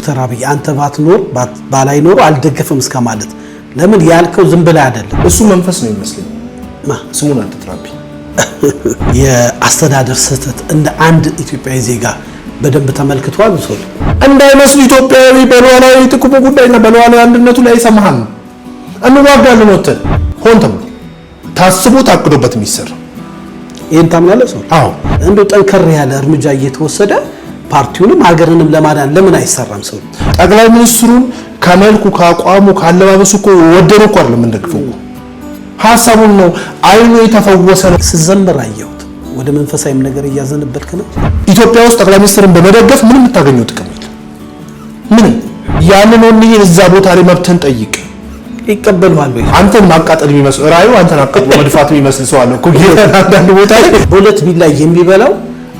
ዶክተር አብይ አንተ ባትኖር ባላይኖር አልደገፍም እስከ ማለት ለምን ያልከው ዝም ብለህ አይደለም። እሱ መንፈስ ነው ይመስለኝ። ስሙን አትጥራብኝ። የአስተዳደር ስህተት እንደ አንድ ኢትዮጵያዊ ዜጋ በደንብ ተመልክቷል። ሶል እንዳይመስል ኢትዮጵያዊ በሉዓላዊ ጥቅሙ ጉዳይና በሉዓላዊ አንድነቱ ላይ ይሰማሃል። እንዋጋለን ወተን ሆን ተብሎ ታስቦ ታቅዶበት የሚሰራ ይሄን ታምናለህ? ሶል አዎ፣ እንደው ጠንከር ያለ እርምጃ እየተወሰደ ፓርቲውንም ሀገርንም ለማዳን ለምን አይሰራም? ሶል ጠቅላይ ሚኒስትሩን ከመልኩ ካቋሙ ካለባበሱ እኮ ወደረው እኮ አይደለም እንደግፈው ሐሳቡን ነው። አይኑ የተፈወሰ ነው። ስዘምር አየሁት። ወደ መንፈሳዊም ነገር እያዘነበልክ ነው። ኢትዮጵያ ውስጥ ጠቅላይ ሚኒስትርን በመደገፍ ምንም የምታገኘው ጥቅም የለም። ምንም ያንን ነው። እዛ ቦታ ላይ መብተን ጠይቅ ይቀበልዋል ወይ? አንተን ማቃጠል የሚመስል ራዩ አንተን አቃጥሎ መድፋት የሚመስል ሰው አለ እኮ አንዳንድ ቦታ ላይ በሁለት ቢላ የሚበላው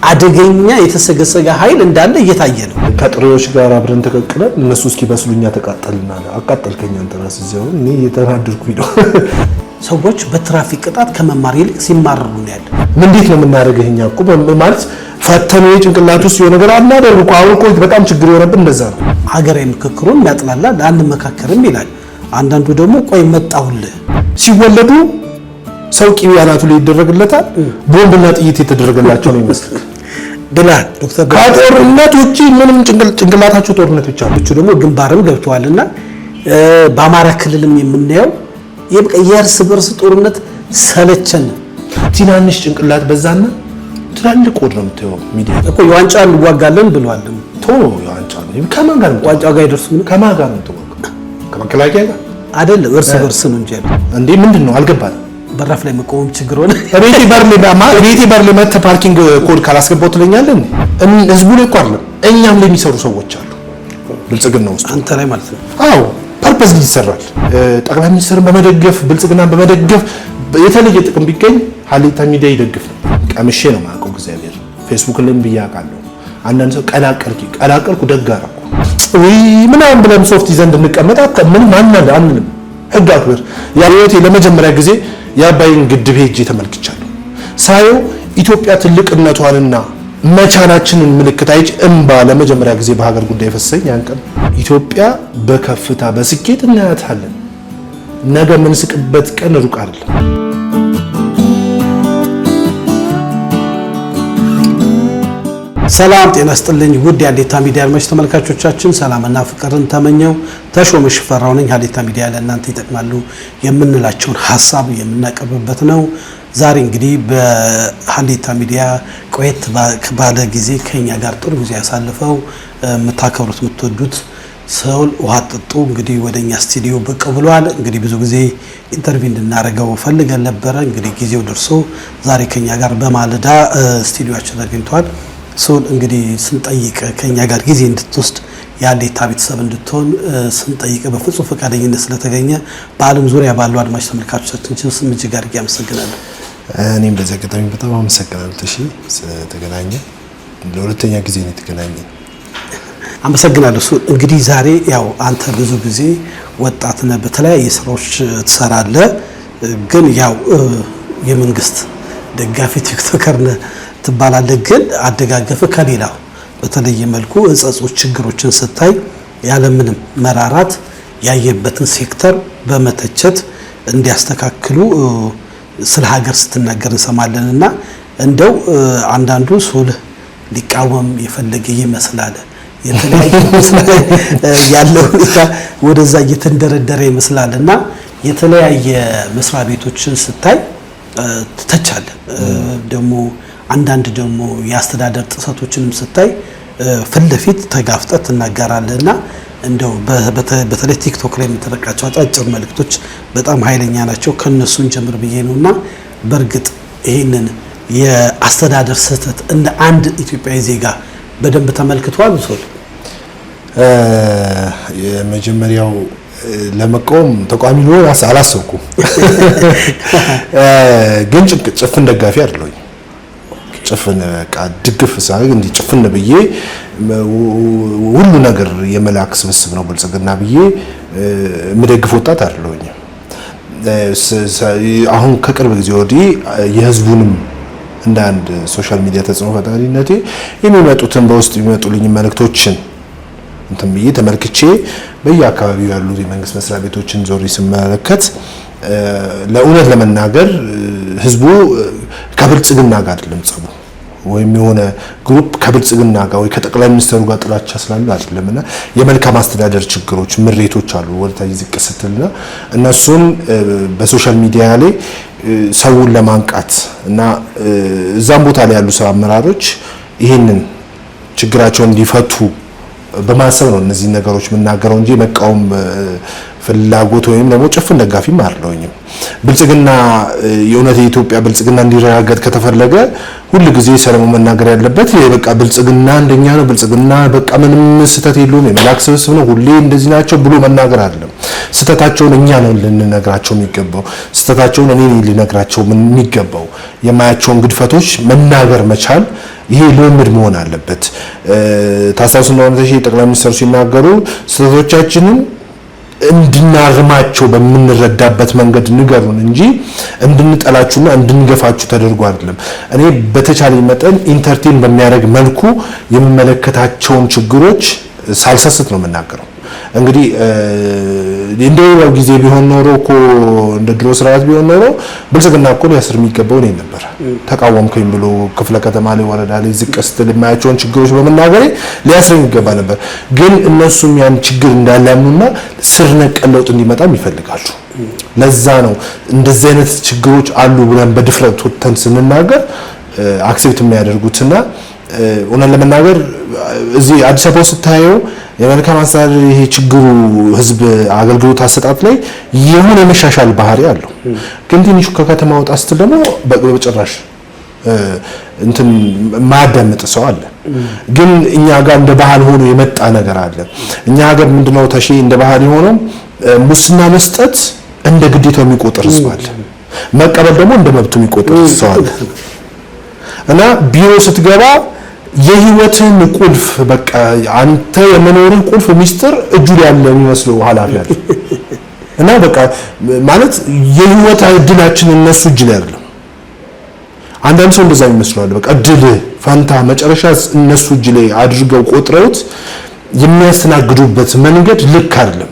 አደገኛ የተሰገሰገ ኃይል እንዳለ እየታየ ነው። ከጥሬዎች ጋር አብረን ተቀቅለን እነሱ እስኪ በስሉኛ ተቃጠልና አቃጠልከኝ አንተ ራስህ እዚያው እኔ እየተናደድኩኝ ነው። ሰዎች በትራፊክ ቅጣት ከመማር ይልቅ ሲማረሩ ነው ያለው። ምን እንዴት ነው የምናደርገው? እኛ እኮ ማለት ፈተኑ የጭንቅላት ውስጥ የሆነ ነገር አናደርጉ እኮ አሁን እኮ በጣም ችግር የሆነብን እንደዛ ነው። ሀገራዊ ምክክሩን ያጥላላ አንመካከርም ይላል። አንዳንዱ ደግሞ ቆይ መጣሁልህ ሲወለዱ ሰው ቂቤ አናቱ ላይ ይደረግለታል። ቦምብና ጥይት የተደረገላቸው ነው ይመስል ብላል ዶክተር። ከጦርነት ውጪ ምንም ጭንቅላታቸው ጦርነት ብቻ ነው። ደግሞ ግንባርም ገብተዋልና በአማራ ክልልም የምናየው የእርስ በርስ ጦርነት ሰለቸን። ትናንሽ ጭንቅላት በዛና ትላልቅ ወድ ነው የምታየው። ሚዲያ እኮ የዋንጫ እንዋጋለን ብለዋል። የዋንጫ ነው ከማን ጋር ነው? ዋንጫው ጋር ይደርሱ ምን ከማን ጋር ነው? ከመከላከያ ጋር አይደለም፣ እርስ በርስ ነው እንጂ እንዴ ምንድን ነው አልገባንም። በራፍ ላይ መቆም ችግር ሆነ። ቤቴ በር ላይ መተህ ፓርኪንግ ኮድ ካላስገባው ትለኛለህ። ህዝቡ ላይ እኮ አይደለም እኛም ላይ የሚሰሩ ሰዎች አሉ። ብልጽግና ውስጥ አንተ ላይ ማለት ነው። አዎ ፐርፐዝ ይሰራል። ጠቅላይ ሚኒስትርን በመደገፍ ብልጽግናን በመደገፍ የተለየ ጥቅም ቢገኝ ሀሌታ ሚዲያ ይደግፍ ነው። ቀምሼ ነው የማውቀው። እግዚአብሔር ፌስቡክ ላይም ብዬ አውቃለሁ። አንዳንድ ሰው ቀላቀልኩ ደግ አደረኩ ወይ ምናምን ብለን ሶፍት ይዘን እንድንቀመጥ ምን ማንናለ አንልም። ህግ አክብር። ያለውት ለመጀመሪያ ጊዜ የአባይን ግድብ ሄጄ ተመልክቻለሁ። ሳየው ኢትዮጵያ ትልቅነቷንና መቻላችንን ምልክት አይጭ እንባ ለመጀመሪያ ጊዜ በሀገር ጉዳይ ፈሰኝ። ያን ቀን ኢትዮጵያ በከፍታ በስኬት እናያታለን። ነገ የምንስቅበት ቀን ሩቅ አይደለም። ሰላም ጤና ይስጥልኝ ውድ የሀሌታ ሚዲያ አድማጭ ተመልካቾቻችን፣ ሰላምና ፍቅርን ተመኘው ተሾመ ሽፈራው ነኝ። ሀሌታ ሚዲያ ለእናንተ ይጠቅማሉ የምንላቸውን ሀሳብ የምናቀርብበት ነው። ዛሬ እንግዲህ በሀሌታ ሚዲያ ቆየት ባለ ጊዜ ከኛ ጋር ጥሩ ጊዜ ያሳልፈው የምታከብሩት የምትወዱት ሰው ውሃ ጠጡ እንግዲህ ወደኛ ስቱዲዮ ብቅ ብሏል። እንግዲህ ብዙ ጊዜ ኢንተርቪው እንድናደርገው ፈልገን ነበረ። እንግዲህ ጊዜው ደርሶ ዛሬ ከኛ ጋር በማለዳ ስቱዲዮአችን ተገኝቷል። ሶል እንግዲህ ስንጠይቅ ከኛ ጋር ጊዜ እንድትወስድ የሀሌታ ቤተሰብ እንድትሆን ስንጠይቅ በፍጹም ፈቃደኝነት ስለተገኘ በዓለም ዙሪያ ባሉ አድማጭ ተመልካቾቻችን ስም እጅግ አድርጌ አመሰግናለሁ። እኔም በዚህ አጋጣሚ በጣም አመሰግናለሁ። እሺ ስለተገናኘ ለሁለተኛ ጊዜ ነው የተገናኘን። አመሰግናለሁ። ሶል እንግዲህ ዛሬ ያው አንተ ብዙ ጊዜ ወጣት ነህ፣ በተለያየ ስራዎች ትሰራለህ። ግን ያው የመንግስት ደጋፊ ቲክቶከር ነህ ትባላለህ። ግን አደጋገፈ ከሌላው በተለየ መልኩ እንጸጾች ችግሮችን ስታይ ያለምንም መራራት ያየበትን ሴክተር በመተቸት እንዲያስተካክሉ ስለ ሀገር ስትናገር እንሰማለንና እንደው አንዳንዱ ሶል ሊቃወም የፈለገ ይመስላል። የተለያየ ያለው ወደዛ እየተንደረደረ ይመስላልና የተለያየ መስሪያ ቤቶችን ስታይ ትተቻለህ። ደግሞ አንዳንድ ደግሞ የአስተዳደር ጥሰቶችንም ስታይ ፊት ለፊት ተጋፍጠህ ትናገራለህና እንደው በተለይ ቲክቶክ ላይ የምትለቃቸው አጫጭር መልእክቶች በጣም ኃይለኛ ናቸው። ከነሱን ጀምር ብዬ ነውና በእርግጥ ይሄንን የአስተዳደር ስህተት እንደ አንድ ኢትዮጵያዊ ዜጋ በደንብ ተመልክቷል። ሶል የመጀመሪያው ለመቆም ተቋሚ ነው አላሰብኩም፣ ግን ጭፍን ደጋፊ አይደለሁኝ። ጭፍን በቃ ድግፍ ሳይሆን እንዲ ጭፍን ብዬ ሁሉ ነገር የመላክ ስብስብ ነው ብልጽግና ብዬ ምደግፍ ወጣት አይደለሁኝ። አሁን ከቅርብ ጊዜ ወዲህ የህዝቡንም እንደ አንድ ሶሻል ሚዲያ ተጽዕኖ ፈጣሪነቴ የሚመጡትን በውስጥ የሚመጡልኝ መልእክቶችን እንትን ብዬ ተመልክቼ በየአካባቢው ያሉ የመንግስት መስሪያ ቤቶችን ዞሬ ስመለከት ለእውነት ለመናገር ህዝቡ ከብልጽግና ጋር አይደለም ጸቡ ወይም የሆነ ግሩፕ ከብልጽግና ጋር ወይ ከጠቅላይ ሚኒስትሩ ጋር ጥላቻ ስላለ አይደለምና የመልካም አስተዳደር ችግሮች ምሬቶች አሉ ወደታች ዝቅ ስትልና እነሱን በሶሻል ሚዲያ ላይ ሰውን ለማንቃት እና እዛም ቦታ ላይ ያሉ ሰው አመራሮች ይሄንን ችግራቸውን እንዲፈቱ በማሰብ ነው እነዚህ ነገሮች መናገረው እንጂ መቃወም ፍላጎት ወይም ደግሞ ጭፍን ደጋፊም አይደለሁኝም። ብልጽግና የእውነት የኢትዮጵያ ብልጽግና እንዲረጋገጥ ከተፈለገ ሁሉ ጊዜ ሰለሞን መናገር ያለበት በቃ ብልጽግና አንደኛ ነው፣ ብልጽግና በቃ ምንም ስህተት የለውም፣ የመላክ ስብስብ ነው፣ ሁሌ እንደዚህ ናቸው ብሎ መናገር አይደለም። ስህተታቸውን እኛ ነው ልንነግራቸው የሚገባው፣ ስህተታቸውን እኔ ልነግራቸው የሚገባው። የማያቸውን ግድፈቶች መናገር መቻል ይሄ ልምድ መሆን አለበት። ታሳውስ እንደሆነ ጠቅላይ ሚኒስትሩ ሲናገሩ ስህተቶቻችንን እንድናርማቸው በምንረዳበት መንገድ ንገሩን እንጂ እንድንጠላችሁና እንድንገፋችሁ ተደርጎ አይደለም። እኔ በተቻለኝ መጠን ኢንተርቴን በሚያደርግ መልኩ የምመለከታቸውን ችግሮች ሳልሰስት ነው የምናገረው። እንግዲህ እንደው ጊዜ ቢሆን ኖሮ እኮ እንደ ድሮ ስርዓት ቢሆን ኖሮ ብልጽግና እኮ ሊያስር የሚገባው ነው ነበር። ተቃወምከኝ ብሎ ክፍለ ከተማ ላይ ወረዳ ላይ ዝቅ ስትል የማያቸውን ችግሮች በመናገሬ ሊያስር የሚገባ ነበር። ግን እነሱም ያን ችግር እንዳላምኑና ስር ነቀል ለውጥ እንዲመጣም ይፈልጋሉ። ለዛ ነው እንደዚህ አይነት ችግሮች አሉ ብለን በድፍረት ወጥተን ስንናገር አክሴፕት የሚያደርጉትና ሆነ ለመናገር እዚህ አዲስ አበባ ስታየው የመልካም አስተዳደር ይሄ ችግሩ ህዝብ አገልግሎት አሰጣጥ ላይ የሆነ መሻሻል ባህሪ አለው። ግን ትንሽ ከከተማ ወጣ ስትል ደግሞ በጭራሽ እንትን ማዳመጥ ሰው አለ። ግን እኛ ጋር እንደ ባህል ሆኖ የመጣ ነገር አለ። እኛ ሀገር ምንድነው ተሺ እንደ ባህል ሆኖ ሙስና መስጠት እንደ ግዴታው የሚቆጥር ህዝብ አለ። መቀበል ደግሞ እንደ መብቱ የሚቆጥር ሰው አለ። እና ቢሮ ስትገባ የህይወትን ቁልፍ በቃ አንተ የመኖርህ ቁልፍ ሚስጥር እጁ ላይ ያለ የሚመስለው ኃላፊ አለ። እና በቃ ማለት የህይወት እድላችን እነሱ እጅ ላይ አይደለም። አንዳንድ ሰው እንደዛ ይመስላል። በቃ እድል ፈንታ መጨረሻ እነሱ እጅ ላይ አድርገው ቆጥረውት የሚያስተናግዱበት መንገድ ልክ አይደለም።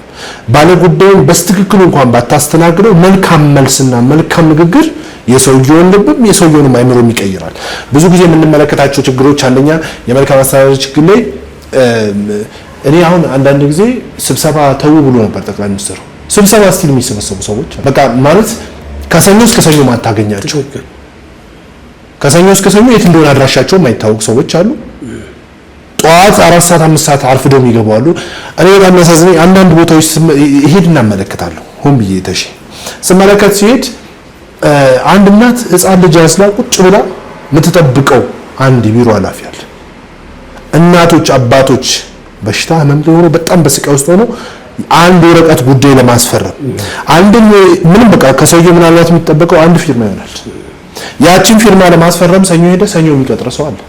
ባለጉዳዩን በስትክክል እንኳን ባታስተናግደው መልካም መልስና መልካም ንግግር የሰውየውን ልብም የሰውየውንም አይምሮም ይቀይራል። ብዙ ጊዜ የምንመለከታቸው ችግሮች አንደኛ የመልካም አስተዳደር ችግር ላይ እኔ አሁን አንዳንድ ጊዜ ስብሰባ ተው ብሎ ነበር ጠቅላይ ሚኒስትሩ። ስብሰባ ስቲል የሚሰበሰቡ ሰዎች በቃ ማለት ከሰኞ እስከ ሰኞ ማታገኛቸው ከሰኞ እስከ ሰኞ የት እንደሆነ አድራሻቸው የማይታወቅ ሰዎች አሉ። ጠዋት 4 ሰዓት 5 ሰዓት አርፍደው ይገባሉ። እኔ በጣም የሚያሳዝነኝ አንዳንድ ቦታዎች ሄድና እመለከታለሁ። ሆን ብዬ ተሺ ስመለከት ሲሄድ አንድ እናት ህፃን ልጅ አስላ ቁጭ ብላ የምትጠብቀው አንድ ቢሮ ኃላፊ አለ። እናቶች አባቶች በሽታ ህመም ሆኖ በጣም በስቃይ ውስጥ ሆኖ አንድ ወረቀት ጉዳይ ለማስፈረም አንድም ምንም በቃ ከሰውየው ምናልባት የሚጠበቀው አንድ ፊርማ ይሆናል። ያቺን ፊርማ ለማስፈረም ሰኞ ሄደ ሰኞ የሚቀጥር ሰው አለ።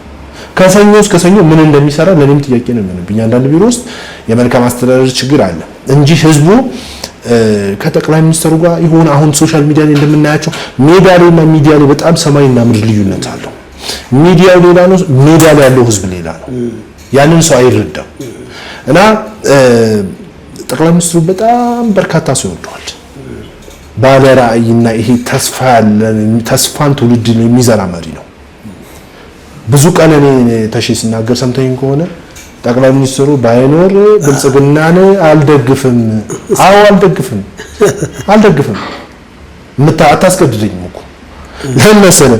ከሰኞ እስከ ሰኞ ምን እንደሚሰራ ለኔም ጥያቄ ነው የሚሆንብኝ። አንዳንድ ቢሮ ውስጥ የመልካም አስተዳደር ችግር አለ እንጂ ህዝቡ ከጠቅላይ ሚኒስትሩ ጋር ይሁን አሁን ሶሻል ሚዲያ ላይ እንደምናያቸው ሜዳ ላይና ሚዲያ ላይ በጣም ሰማይና ምድር ልዩነት አለው። ሚዲያው ሌላ ነው፣ ሜዳ ላይ ያለው ህዝብ ሌላ ነው። ያንን ሰው አይረዳም። እና ጠቅላይ ሚኒስትሩ በጣም በርካታ ሰው ይወደዋል። ባለ ራዕይና ይሄ ተስፋን ትውልድ የሚዘራ መሪ ነው። ብዙ ቀን እኔ ተሺ ሲናገር ሰምተኝ ከሆነ ጠቅላይ ሚኒስትሩ ባይኖር ብልጽግናን አልደግፍም። አዎ አልደግፍም። አታስገድደኝም እኮ ለነሰለ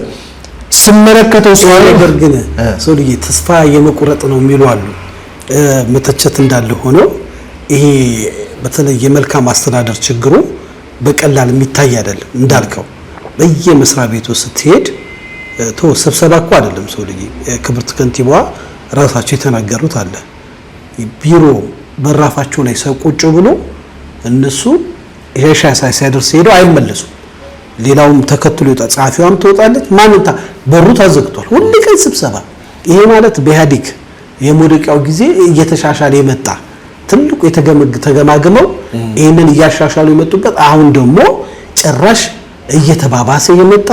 ስመለከተው ሰው ነገር ግን ሰው ልጅ ተስፋ የመቁረጥ ነው የሚሉ አሉ። መተቸት እንዳለ ሆኖ ይሄ በተለይ የመልካም አስተዳደር ችግሩ በቀላል የሚታይ አይደለም። እንዳልከው በየመስሪያ ቤቱ ስትሄድ ስብሰባ እኮ አይደለም ሰው ልጅ ክብርት ከንቲባዋ ራሳቸው የተናገሩት አለ። ቢሮ በራፋቸው ላይ ሰው ቁጭ ብሎ እነሱ ይሄሻ ሳይደርስ ሄደው አይመለሱም። ሌላውም ተከትሎ ይወጣል። ጸሐፊዋም ትወጣለች። ማንታ በሩ ታዘግቷል። ሁሉ ቀን ስብሰባ። ይሄ ማለት በኢህአዴግ የሞደቂያው ጊዜ እየተሻሻለ የመጣ ትልቁ ተገማግመው ይሄንን እያሻሻሉ የመጡበት አሁን ደግሞ ጭራሽ እየተባባሰ የመጣ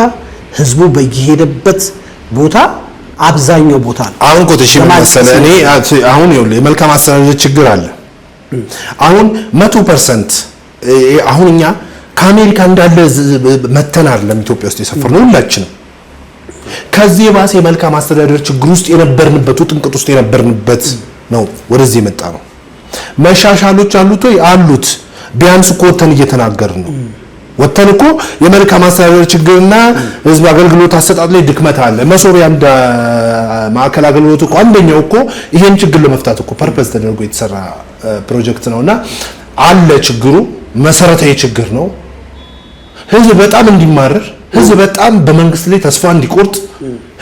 ህዝቡ በየሄደበት ቦታ አብዛኛው ቦታ ነው። አሁን ኮቴሽን መሰለ እኔ አሁን ይኸውልህ የመልካም አስተዳደር ችግር አለ። አሁን 100% አሁን እኛ ከአሜሪካ እንዳለ መተናል ለኢትዮጵያ ውስጥ የሰፈርነው ሁላችንም ከዚህ የባሰ መልካም አስተዳደር ችግር ውስጥ የነበርንበት ጥንቅጥ ውስጥ የነበርንበት ነው ወደዚህ የመጣ ነው። መሻሻሎች አሉት ቢያንስ እኮ ወተን እየተናገርን ነው። ወተን እኮ የመልካም አስተዳደር ችግርና ህዝብ አገልግሎት አሰጣጥ ላይ ድክመት አለ። መሶቢያ እንደ ማዕከል አገልግሎት እኮ አንደኛው እኮ ይሄን ችግር ለመፍታት እኮ ፐርፐዝ ተደርጎ የተሰራ ፕሮጀክት ነውና አለ ችግሩ መሰረታዊ ችግር ነው። ህዝብ በጣም እንዲማረር፣ ህዝብ በጣም በመንግስት ላይ ተስፋ እንዲቆርጥ፣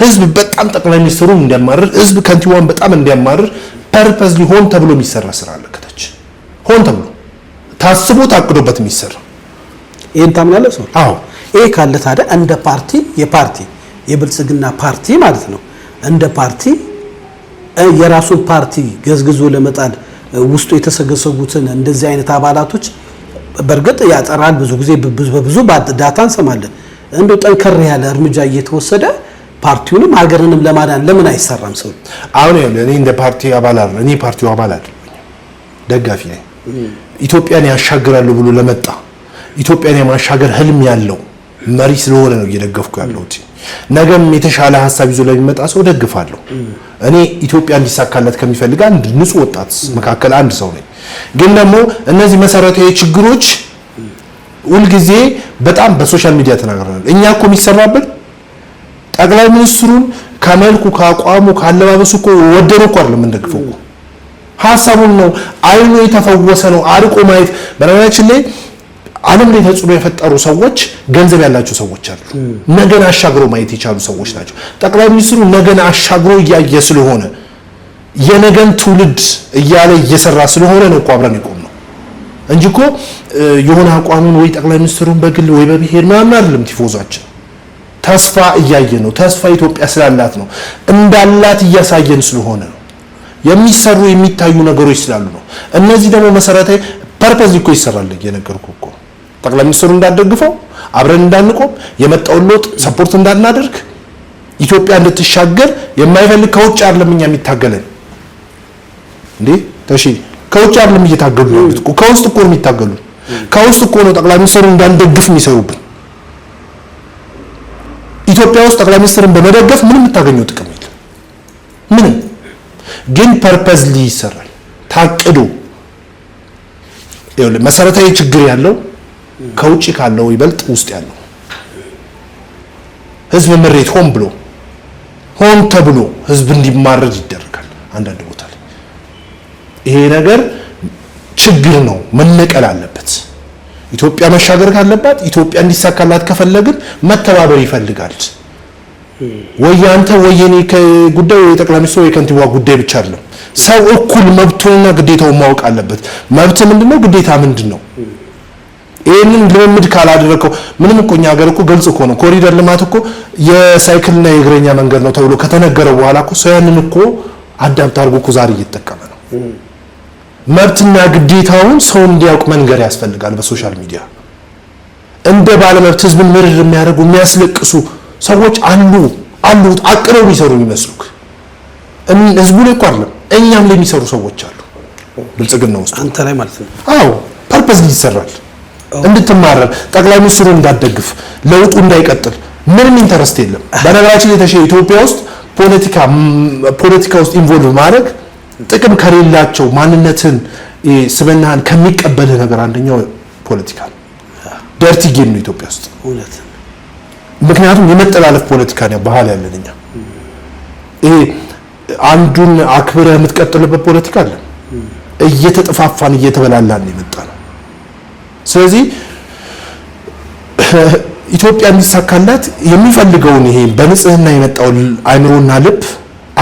ህዝብ በጣም ጠቅላይ ሚኒስትሩን እንዲያማርር፣ ህዝብ ከንቲዋን በጣም እንዲያማርር ፐርፐዝ ሊሆን ተብሎ የሚሰራ ስራ አለ። ከታች ሆን ተብሎ ታስቦ ታቅዶበት የሚሰራ ይሄን ታምናለህ ሰው? አዎ። ይሄ ካለ ታዲያ እንደ ፓርቲ የብልጽግና ፓርቲ ማለት ነው እንደ ፓርቲ የራሱን ፓርቲ ገዝግዞ ለመጣል ውስጡ የተሰገሰጉትን እንደዚህ አይነት አባላቶች በርግጥ ያጠራል። ብዙ ጊዜ በብዙ ዳታ እንሰማለን። እንደው ጠንከር ያለ እርምጃ እየተወሰደ ፓርቲውንም ሀገርንም ለማዳን ለምን አይሰራም? ሰው አሁን እኔ እንደ ፓርቲ አባል አይደል፣ እኔ ፓርቲው አባል አይደል፣ ደጋፊ ነኝ። ኢትዮጵያን ያሻግራሉ ብሎ ለመጣ ኢትዮጵያን የማሻገር ህልም ያለው መሪ ስለሆነ ነው እየደገፍኩ ያለሁት። ነገም የተሻለ ሐሳብ ይዞ ለሚመጣ ሰው ደግፋለሁ። እኔ ኢትዮጵያ እንዲሳካለት ከሚፈልግ አንድ ንጹህ ወጣት መካከል አንድ ሰው ነኝ። ግን ደግሞ እነዚህ መሰረታዊ ችግሮች ሁልጊዜ በጣም በሶሻል ሚዲያ ተናግረናል። እኛ እኮ የሚሰራብን ጠቅላይ ሚኒስትሩን ከመልኩ ከአቋሙ ካለባበሱ እኮ ወደን እኮ አይደለም እንደግፈው እኮ ሐሳቡን ነው። አይኑ የተፈወሰ ነው። አርቆ ማየት በነገራችን ላይ ዓለም ላይ ተጽዕኖ የፈጠሩ ሰዎች ገንዘብ ያላቸው ሰዎች አሉ። ነገን አሻግረው ማየት የቻሉ ሰዎች ናቸው። ጠቅላይ ሚኒስትሩ ነገን አሻግሮ እያየ ስለሆነ የነገን ትውልድ እያለ እየሰራ ስለሆነ ነው እኮ አብረን የቆምነው እንጂ እኮ የሆነ አቋሙን ወይ ጠቅላይ ሚኒስትሩን በግል ወይ በብሔር ምናምን አይደለም። ቲፎዛችን ተስፋ እያየ ነው። ተስፋ ኢትዮጵያ ስላላት ነው። እንዳላት እያሳየን ስለሆነ ነው። የሚሰሩ የሚታዩ ነገሮች ስላሉ ነው። እነዚህ ደግሞ መሰረታዊ ፐርፐዝ እኮ ይሰራል። እየነገርኩህ እኮ ጠቅላይ ሚኒስትሩ እንዳደግፈው አብረን እንዳንቆም የመጣውን ለውጥ ሰፖርት እንዳናደርግ ኢትዮጵያ እንድትሻገር የማይፈልግ ከውጭ አይደለም እኛ የሚታገለን እንዴ ተሺ ከውጭ አይደለም እየታገሉ ነው እኮ ከውስጥ እኮ ነው የሚታገሉ። ከውስጥ እኮ ነው ጠቅላይ ሚኒስትሩን እንዳንደግፍ የሚሰሩብን። ኢትዮጵያ ውስጥ ጠቅላይ ሚኒስትሩን በመደገፍ ምንም የምታገኘው ጥቅም የለም። ምንም ግን ፐርፐዝሊ ይሰራል ታቅዶ። ይኸውልህ መሰረታዊ ችግር ያለው ከውጭ ካለው ይበልጥ ውስጥ ያለው ህዝብ ምሬት ሆን ተብሎ ህዝብ እንዲማረድ ይደረጋል አንዳንድ ቦታ ላይ። ይሄ ነገር ችግር ነው፣ መነቀል አለበት። ኢትዮጵያ መሻገር ካለባት ኢትዮጵያ እንዲሳካላት ከፈለግን መተባበር ይፈልጋል። ወይ አንተ ወይ የኔ ጉዳይ ወይ ጠቅላይ ሚኒስትሩ ወይ ከንቲባ ጉዳይ ብቻ አይደለም። ሰው እኩል መብቱንና ግዴታውን ማወቅ አለበት። መብት ምንድነው? ግዴታ ምንድነው? ይሄንን ልምምድ ካላደረከው ምንም እኮ እኛ ሀገር እኮ ግልጽ እኮ ነው። ኮሪደር ልማት እኮ የሳይክልና የእግረኛ መንገድ ነው ተብሎ ከተነገረ በኋላ እኮ ሰው ያንን እኮ አዳምጥ አድርጎ እኮ ዛሬ እየተጠቀመ ነው። መብትና ግዴታውን ሰው እንዲያውቅ መንገር ያስፈልጋል። በሶሻል ሚዲያ እንደ ባለመብት ህዝብን ምርር የሚያደርጉ የሚያስለቅሱ ሰዎች አሉ አቅረው የሚሰሩ የሚመስሉክ ህዝቡ ላይ እኮ አይደለም እኛም ላይ የሚሰሩ ሰዎች አሉ። ብልጽግና ውስጥ አንተ ላይ ማለት ነው። አዎ ፐርፐዝ ይሰራል። እንድትማረር ጠቅላይ ሚኒስትሩ እንዳትደግፍ ለውጡ እንዳይቀጥል ምንም ኢንተረስት የለም። በነገራችን ላይ ኢትዮጵያ ውስጥ ፖለቲካ ውስጥ ኢንቮልቭ ማድረግ ጥቅም ከሌላቸው ማንነትን ስብናህን ከሚቀበልህ ነገር አንደኛው ፖለቲካ ነው። ደርቲ ጌም ነው ኢትዮጵያ ውስጥ እውነት። ምክንያቱም የመጠላለፍ ፖለቲካ ነው ባህል ያለን እኛ። ይሄ አንዱን አክብረህ የምትቀጥልበት ፖለቲካ አለ። እየተጠፋፋን እየተበላላን የመጣ ነው። ስለዚህ ኢትዮጵያ እንዲሳካላት የሚፈልገውን ይሄ በንጽህና የመጣው አእምሮና ልብ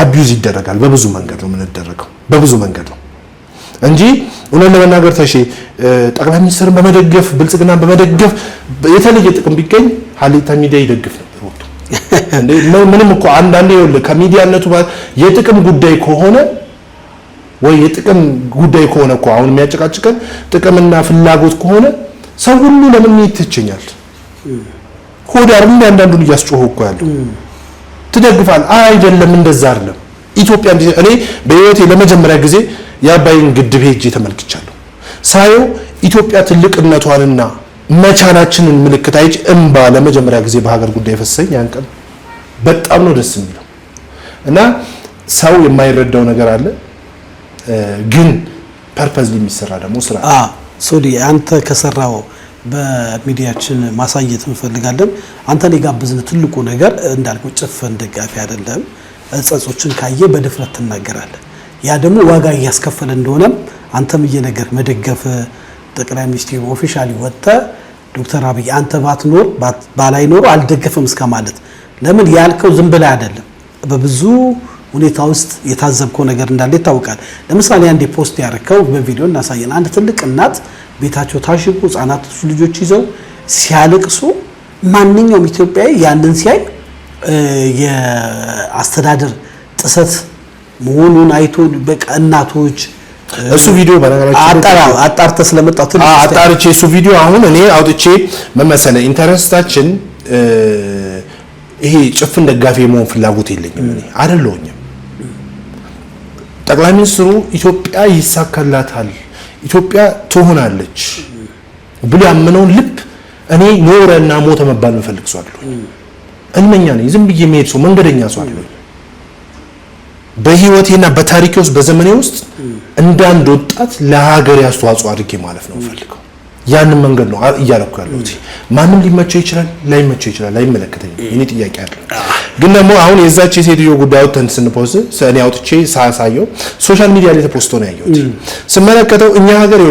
አቢዩዝ ይደረጋል። በብዙ መንገድ ነው የምንደረገው፣ በብዙ መንገድ ነው እንጂ እውነት ለመናገር ተሺ ጠቅላይ ሚኒስትርን በመደገፍ ብልጽግናን በመደገፍ የተለየ ጥቅም ቢገኝ ሀሌታ ሚዲያ ይደግፍ ነበር ወጥቶ እንዴ። ምንም እኮ አንዳንዴ ይኸውልህ ከሚዲያነቱ የጥቅም ጉዳይ ከሆነ ወይ የጥቅም ጉዳይ ከሆነ እኮ አሁን የሚያጨቃጭቀን ጥቅምና ፍላጎት ከሆነ ሰው ሁሉ ለምን ይተቸኛል? ሆድ አይደል አንዳንዱን እያስጮሁ እኮ ያለው ትደግፋል አይደለም። እንደዛ አይደለም። ኢትዮጵያ እኔ በህይወቴ ለመጀመሪያ ጊዜ የአባይን ግድብ ሄጄ ተመልክቻለሁ። ሳየው ኢትዮጵያ ትልቅነቷንና መቻላችንን ምልክት አይቼ እንባ ለመጀመሪያ ጊዜ በሀገር ጉዳይ ፈሰሰኝ። ያን ቀን በጣም ነው ደስ የሚለው እና ሰው የማይረዳው ነገር አለ፣ ግን ፐርፐዝሊ የሚሰራ ደግሞ ስራ ሶሊ አንተ ከሰራው በሚዲያችን ማሳየት እንፈልጋለን። አንተን የጋበዝን ትልቁ ነገር እንዳልኩ ጭፍን ደጋፊ አይደለም። ጸጾችን ካየ በድፍረት ትናገራለህ። ያ ደግሞ ዋጋ እያስከፈለ እንደሆነ አንተም እየነገር መደገፍ ጠቅላይ ሚኒስትሩ ኦፊሻሊ ወጣ ዶክተር አብይ አንተ ባትኖር ባላይ ኖር አልደገፈም እስከ ማለት ለምን ያልከው ዝም ብለህ አይደለም። በብዙ ሁኔታ ውስጥ የታዘብከው ነገር እንዳለ ይታወቃል። ለምሳሌ አንዴ ፖስት ያረከው በቪዲዮ እናሳየን። አንድ ትልቅ እናት ቤታቸው ታሽጉ ህፃናት ልጆች ይዘው ሲያለቅሱ ማንኛውም ኢትዮጵያዊ ያንን ሲያይ የአስተዳደር ጥሰት መሆኑን አይቶ በቃ እናቶች እሱ ቪዲዮ በነገራችን አጣርተ ስለመጣው አጣርቼ እሱ ቪዲዮ አሁን እኔ አውጥቼ መመሰለ ኢንተረስታችን ይሄ ጭፍን ደጋፊ መሆን ፍላጎት የለኝም እኔ አይደለሁኝም። ጠቅላይ ሚኒስትሩ ኢትዮጵያ ይሳካላታል ኢትዮጵያ ትሆናለች ብሎ ያመነውን ልብ እኔ ኖረና ሞተ መባል መፈልግ ሰው አይደለሁም። እልመኛ ነኝ። ዝም ብዬ መሄድ ሰው መንገደኛ ሰው አይደለሁም። በህይወቴና በታሪኬ ውስጥ በዘመኔ ውስጥ እንዳንድ ወጣት ለሀገር ያስተዋጽኦ አድርጌ ማለት ነው ፈልገው ያንን መንገድ ነው እያለኩ ያለሁት። ማንም ሊመቸው ይችላል ላይመቸው ይችላል አይመለከተኝም። እኔ ጥያቄ አለ። ግን ደግሞ አሁን የዛች የሴትዮ ጉዳይ ወጥተን ስንፖስት ሰኔ አውጥቼ ሳሳየው ሶሻል ሚዲያ ላይ ተፖስቶ ነው ያየሁት። ስመለከተው እኛ ሀገር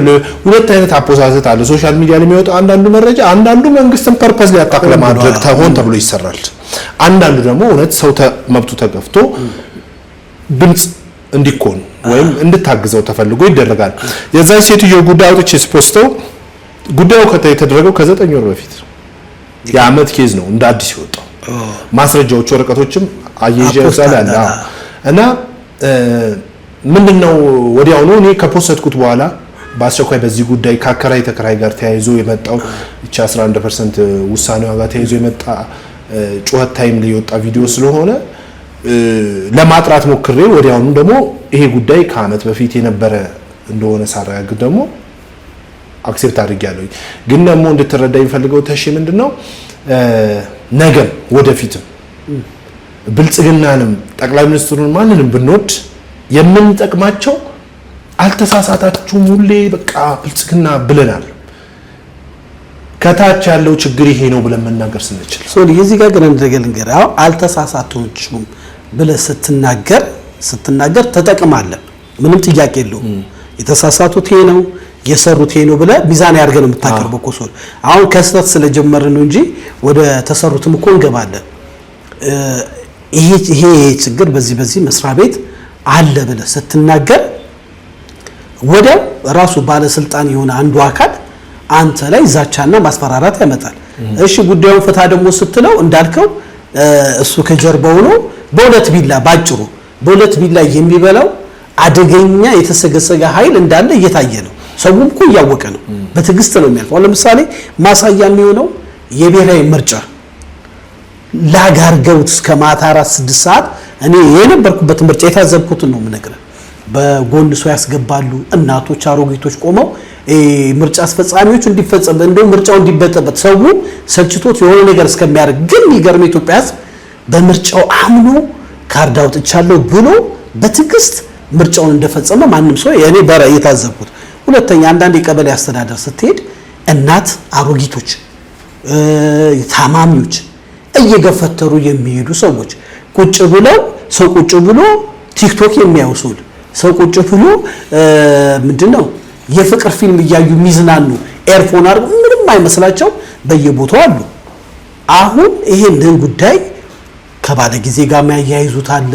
ሁለት አይነት አፖሳሰት አለ። ሶሻል ሚዲያ ላይ የሚወጣው አንዳንዱ መረጃ አንዳንዱ መንግስትን ፐርፐዝ ሊያጣቅ ለማድረግ ተሆን ተብሎ ይሰራል። አንዳንዱ ደግሞ እውነት ሰው መብቱ ተገፍቶ ድምጽ እንዲኮን ወይም እንድታግዘው ተፈልጎ ይደረጋል። የዛች ሴትዮ ጉዳይ አውጥቼ ስፖስተው ጉዳዩ ከተደረገው ከ9 ወር በፊት የአመት ኬዝ ነው እንደ አዲስ ይወጣው ማስረጃዎች ወረቀቶችም አየጀ ይዛላል እና ምንድነው ወዲያው ነው እኔ ከፖስተትኩት በኋላ በአስቸኳይ በዚህ ጉዳይ ከአከራይ ተከራይ ጋር ተያይዞ የመጣው እቺ 11% ውሳኔዋ ጋር ተያይዞ የመጣ ጩኸት ታይም ላይ የወጣ ቪዲዮ ስለሆነ ለማጥራት ሞክሬ ወዲያውኑ ደግሞ ይሄ ጉዳይ ከአመት በፊት የነበረ እንደሆነ ሳረጋግጥ ደግሞ አክሴፕት አድርጌያለሁ። ግን ደግሞ እንድትረዳኝ ፈልገው ተሽ ምንድነው ነገም ወደፊትም ብልጽግናንም ጠቅላይ ሚኒስትሩን ማንንም ብንወድ የምንጠቅማቸው አልተሳሳታችሁም ሁሌ በቃ ብልጽግና ብለናል ከታች ያለው ችግር ይሄ ነው ብለን መናገር ስንችል ሶሊ እዚህ ጋር ግን እንደገለንገር አልተሳሳታችሁም ብለህ ስትናገር ተጠቅማለህ። ምንም ጥያቄ የለውም። የተሳሳቱት ይሄ ነው የሰሩት ይሄ ነው ብለህ ሚዛን ያርገን የምታቀርበው እኮ ሶሊ አሁን ከስተት ስለጀመርን ነው እንጂ ወደ ተሰሩትም እኮ እንገባለን። ይሄ ችግር በዚህ መስሪያ ቤት አለ ብለህ ስትናገር ወዲያው ራሱ ባለስልጣን የሆነ አንዱ አካል አንተ ላይ ዛቻና ማስፈራራት ያመጣል። እሺ ጉዳዩን ፈታ ደግሞ ስትለው እንዳልከው እሱ ከጀርባው ነው በሁለት ቢላ ባጭሩ በሁለት ቢላ የሚበላው አደገኛ የተሰገሰገ ኃይል እንዳለ እየታየ ነው። ሰውም እኮ እያወቀ ነው። በትግስት ነው የሚያልፈው። ለምሳሌ ማሳያ የሚሆነው የብሔራዊ ምርጫ ላጋርገውት እስከ ማታ 4-6 ሰዓት እኔ የነበርኩበት ምርጫ የታዘብኩትን ነው የምነግርህ። በጎን ሰው ያስገባሉ እናቶች አሮጊቶች ቆመው ምርጫ አስፈጻሚዎች እንዲፈጸም እንደው ምርጫው እንዲበጠበጥ ሰው ሰልችቶት የሆነ ነገር እስከሚያደርግ ግን ይገርም ኢትዮጵያ ሕዝብ በምርጫው አምኖ ካርድ አውጥቻለሁ ብሎ በትግስት ምርጫውን እንደፈጸመ ማንም ሰው የኔ በራ የታዘብኩት። ሁለተኛ አንዳንድ የቀበሌ አስተዳደር ስትሄድ እናት አሮጊቶች ታማሚዎች እየገፈተሩ የሚሄዱ ሰዎች ቁጭ ብለው ሰው ቁጭ ብሎ ቲክቶክ የሚያውሱል ሰው ቁጭ ብሎ ምንድነው የፍቅር ፊልም እያዩ ሚዝናኑ ኤርፎን አድርገው ምንም አይመስላቸው በየቦታው አሉ። አሁን ይሄንን ጉዳይ ከባለጊዜ ጋር የሚያያይዙት አለ።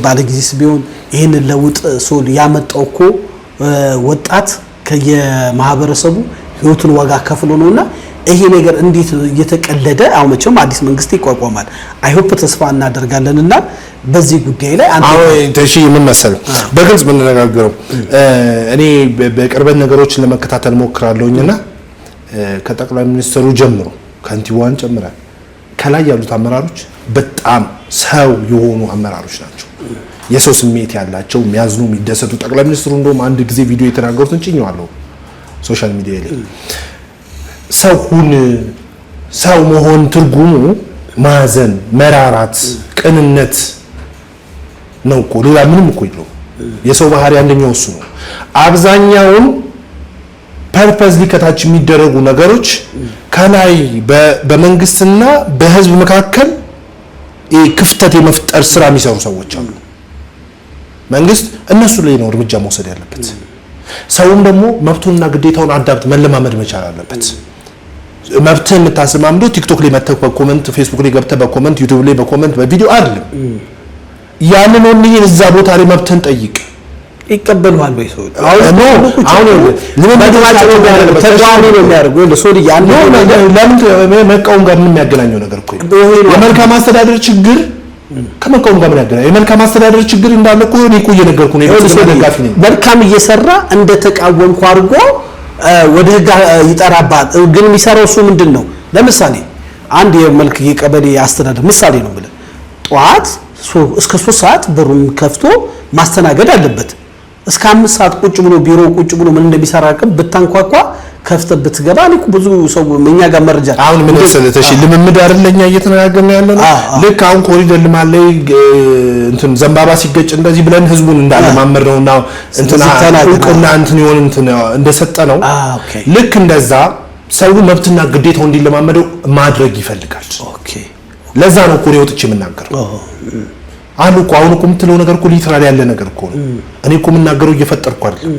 ባለጊዜስ ቢሆን ይሄንን ለውጥ ሶል ያመጣው እኮ ወጣት ከየማህበረሰቡ ህይወቱን ዋጋ ከፍሎ ነውና ይሄ ነገር እንዴት እየተቀለደ አሁን መቼም አዲስ መንግስት ይቋቋማል። አይሆፕ ተስፋ እናደርጋለንና በዚህ ጉዳይ ላይ አንተ ተሺ ምን መሰለ በግልጽ ብንነጋገረው እኔ በቅርበት ነገሮችን ለመከታተል ሞክራለሁኝና ከጠቅላይ ሚኒስትሩ ጀምሮ ከንቲባዋን ጨምረን ከላይ ያሉት አመራሮች በጣም ሰው የሆኑ አመራሮች ናቸው። የሰው ስሜት ያላቸው የሚያዝኑ የሚደሰቱ ጠቅላይ ሚኒስትሩ እንደውም አንድ ጊዜ ቪዲዮ የተናገሩትን ጭኜዋለሁ ሶሻል ሚዲያ ላይ ሰው መሆን ትርጉሙ ማዘን፣ መራራት፣ ቅንነት ነው እኮ ሌላ ምንም እኮ የለውም። የሰው ባህሪ አንደኛው እሱ ነው። አብዛኛውን ፐርፐዝሊ ከታች የሚደረጉ ነገሮች ከላይ በመንግስትና በህዝብ መካከል ክፍተት የመፍጠር ስራ የሚሰሩ ሰዎች አሉ። መንግስት እነሱ ላይ ነው እርምጃ መውሰድ ያለበት። ሰውም ደግሞ መብቱንና ግዴታውን አዳብት መለማመድ መቻል አለበት። መብትህን የምታስማምደው ቲክቶክ ላይ መተህ በኮመንት፣ ፌስቡክ ላይ ገብተህ በኮመንት፣ ዩቲዩብ ላይ በኮመንት በቪዲዮ አይደለም። ያንን ነው እዛ ቦታ ላይ መብትህን ጠይቅ። ይቀበሉሃል ወይ ሰው? አሁን ተቃዋሚ ነው የሚያደርገው ለሶሪ ያን ለምን መቃወም ጋር ምን የሚያገናኘው ነገር እኮ የመልካም አስተዳደር ችግር ከመቃወም ጋር ምን ያገናኘው? የመልካም አስተዳደር ችግር እንዳለ እኮ እኔ እኮ እየነገርኩህ ነው። ደጋፊ ነኝ። መልካም እየሰራ እንደ ተቃወምኩ አድርጎ ወደ ህግ ይጠራባል። ግን የሚሰራው እሱ ምንድነው? ለምሳሌ አንድ የመልክ የቀበሌ አስተዳደር ምሳሌ ነው ብለህ ጠዋት እስከ 3 ሰዓት በሩን ከፍቶ ማስተናገድ አለበት። እስከ 5 ሰዓት ቁጭ ብሎ ቢሮ ቁጭ ብሎ ምን እንደሚሰራቀም ብታንኳኳ ከፍተህ ብትገባ እኮ ብዙ ሰው እኛ ጋር መረጃ አሁን ምን ስለተሽ ልምምድ አይደለኛ እየተነጋገርን ያለ ነው። ልክ አሁን ኮሪደር ልማት ላይ እንትን ዘንባባ ሲገጭ እንደዚህ ብለን ህዝቡን እንዳለማመር ነውና እንትና እውቅና እንትን ይሆን እንትን እንደሰጠ ነው። ልክ እንደዛ ሰው መብትና ግዴታው እንዲለማመደው ማድረግ ይፈልጋል። ኦኬ ለዛ ነው እኮ ወጥቼ የምናገረው። አሁን እኮ የምትለው ነገር እኮ ሊትራሊ ያለ ነገር እኮ ነው። እኔ እኮ የምናገረው እየፈጠርኩ አይደል።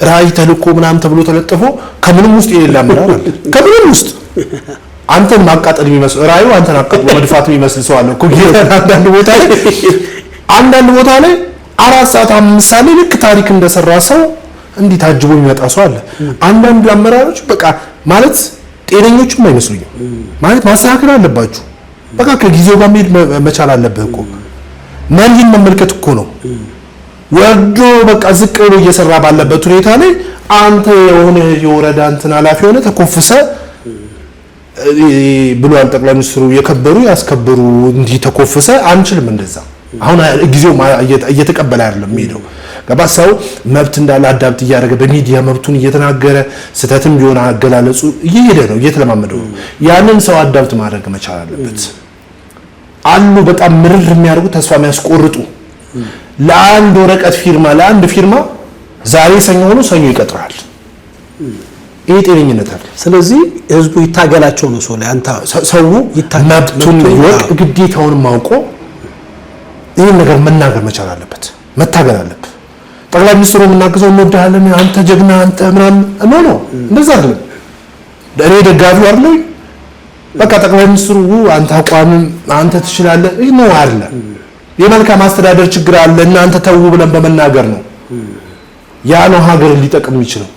ራዕይ ተልእኮ ምናምን ተብሎ ተለጥፎ ከምንም ውስጥ የሌላ ምናምን አለ። ከምንም ውስጥ አንተን ማቃጠል የሚመስል ራዕዩ አንተን አቃጥሎ መድፋት የሚመስል ሰው አለ እኮ። አንዳንድ ቦታ ላይ 4 ሰዓት 5 ሰዓት ላይ ልክ ታሪክ እንደሰራ ሰው እንዲህ ታጅቦ የሚመጣ ሰው አለ። አንዳንድ አመራሮች በቃ ማለት ጤነኞችም አይመስሉኝም። ማለት ማስተካከል አለባችሁ። በቃ ከጊዜው ጋር መሄድ መቻል አለብህ እኮ። መሪን መመልከት እኮ ነው። ወርዶ በቃ ዝቅ ብሎ እየሰራ ባለበት ሁኔታ ላይ አንተ የሆነ የወረዳ እንትን ኃላፊ ሆነ ተኮፍሰ ብሏል ጠቅላይ ሚኒስትሩ የከበሩ ያስከበሩ እንዲህ ተኮፍሰ አንችልም እንደዛ። አሁን ጊዜው እየተቀበለ አይደለም የሚሄደው። ገባ ሰው መብት እንዳለ አዳብት እያደረገ በሚዲያ መብቱን እየተናገረ ስተትም ቢሆን አገላለጹ እየሄደ ነው፣ እየተለማመደው ነው። ያንን ሰው አዳብት ማድረግ መቻል አለበት። አሉ በጣም ምርር የሚያደርጉ ተስፋ የሚያስቆርጡ ለአንድ ወረቀት ፊርማ ለአንድ ፊርማ ዛሬ ሰኞ ሆኖ ሰኞ ይቀጥራል። ይሄ ጤነኝነት አለ። ስለዚህ ህዝቡ ይታገላቸው ነው ሰው ላይ አንተ ሰው መብቱን ይወቅ ግዴታውን ማውቆ ይሄን ነገር መናገር መቻል አለበት፣ መታገል አለበት። ጠቅላይ ሚኒስትሩ የምናገዘው እንወዳለን አንተ ጀግና አንተ ምናምን ኖ እንደዛ አይደለም። እኔ ደጋፊው አይደለም። በቃ ጠቅላይ ሚኒስትሩ አንተ አቋምም አንተ ትችላለህ ይሄ ነው አይደለም። የመልካም አስተዳደር ችግር አለ እናንተ ተው ብለን በመናገር ነው ያ ነው ሀገርን ሊጠቅም የሚችለው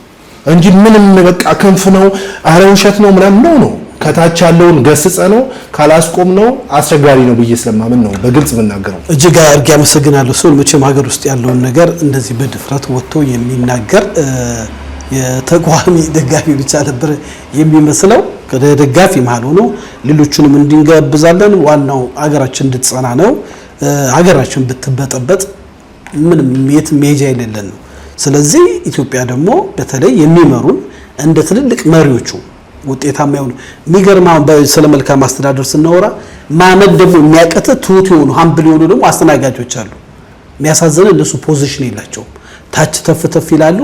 እንጂ ምንም በቃ ክንፍ ነው አረ ውሸት ነው ምናምን ነው ከታች ያለውን ገስጸ ነው ካላስቆም ነው አስቸጋሪ ነው ብዬ ስለማምን ነው በግልጽ መናገረው። እጅግ አድርጌ አመሰግናለሁ። ሰው መቼም ሀገር ውስጥ ያለውን ነገር እንደዚህ በድፍረት ወጥቶ የሚናገር የተቋሚ ደጋፊ ብቻ ነበር የሚመስለው። ከደጋፊ መሃል ሆኖ ሌሎቹንም እንድንጋብዛለን። ዋናው ሀገራችን እንድትጸና ነው። ሀገራችን ብትበጠበጥ ምንም የት መሄጃ የሌለን ነው። ስለዚህ ኢትዮጵያ ደግሞ በተለይ የሚመሩን እንደ ትልልቅ መሪዎቹ ውጤታማ ይሆኑ የሚገርማው ስለ መልካም አስተዳደር ስናወራ ማመን ደግሞ የሚያቀተ ትሁት የሆኑ ሀምብል የሆኑ ደግሞ አስተናጋጆች አሉ። የሚያሳዝን እነሱ ፖዚሽን የላቸውም። ታች ተፍተፍ ይላሉ።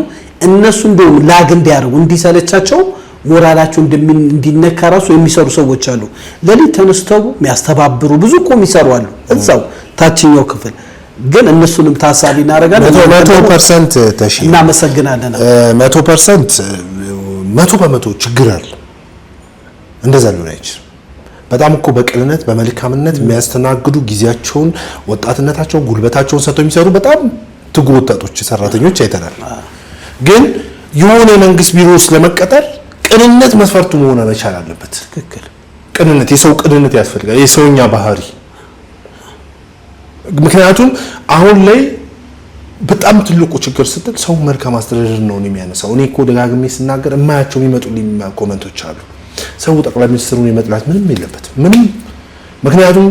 እነሱ እንደውም ላግ እንዲያደርጉ እንዲሰለቻቸው ሞራላቸው እንዲነካ ራሱ የሚሰሩ ሰዎች አሉ። ለሊት ተነስተው የሚያስተባብሩ ብዙ እኮ የሚሰሩ አሉ እዛው ታችኛው ክፍል። ግን እነሱንም ታሳቢ እናደርጋለን። 100% ተሺ እናመሰግናለን። 100% ችግር አለ። እንደዛ ሊሆን አይችልም። በጣም እኮ በቅንነት በመልካምነት የሚያስተናግዱ ጊዜያቸውን ወጣትነታቸውን ጉልበታቸውን ሰጥተው የሚሰሩ በጣም ትጉ ወጣቶች ሰራተኞች አይተናል። ግን የሆነ የመንግስት ቢሮ ውስጥ ለመቀጠር ቅንነት መስፈርቱ መሆን መቻል አለበት። ትክክል። ቅንነት የሰው ቅንነት ያስፈልጋል። የሰውኛ ባህሪ። ምክንያቱም አሁን ላይ በጣም ትልቁ ችግር ስትል ሰው መልካም አስተዳደር ነው የሚያነሳው። እኔ እኮ ደጋግሜ ስናገር የማያቸው የሚመጡልኝ ኮሜንቶች አሉ። ሰው ጠቅላይ ሚኒስትሩን የመጥላት ምንም የለበትም ምንም። ምክንያቱም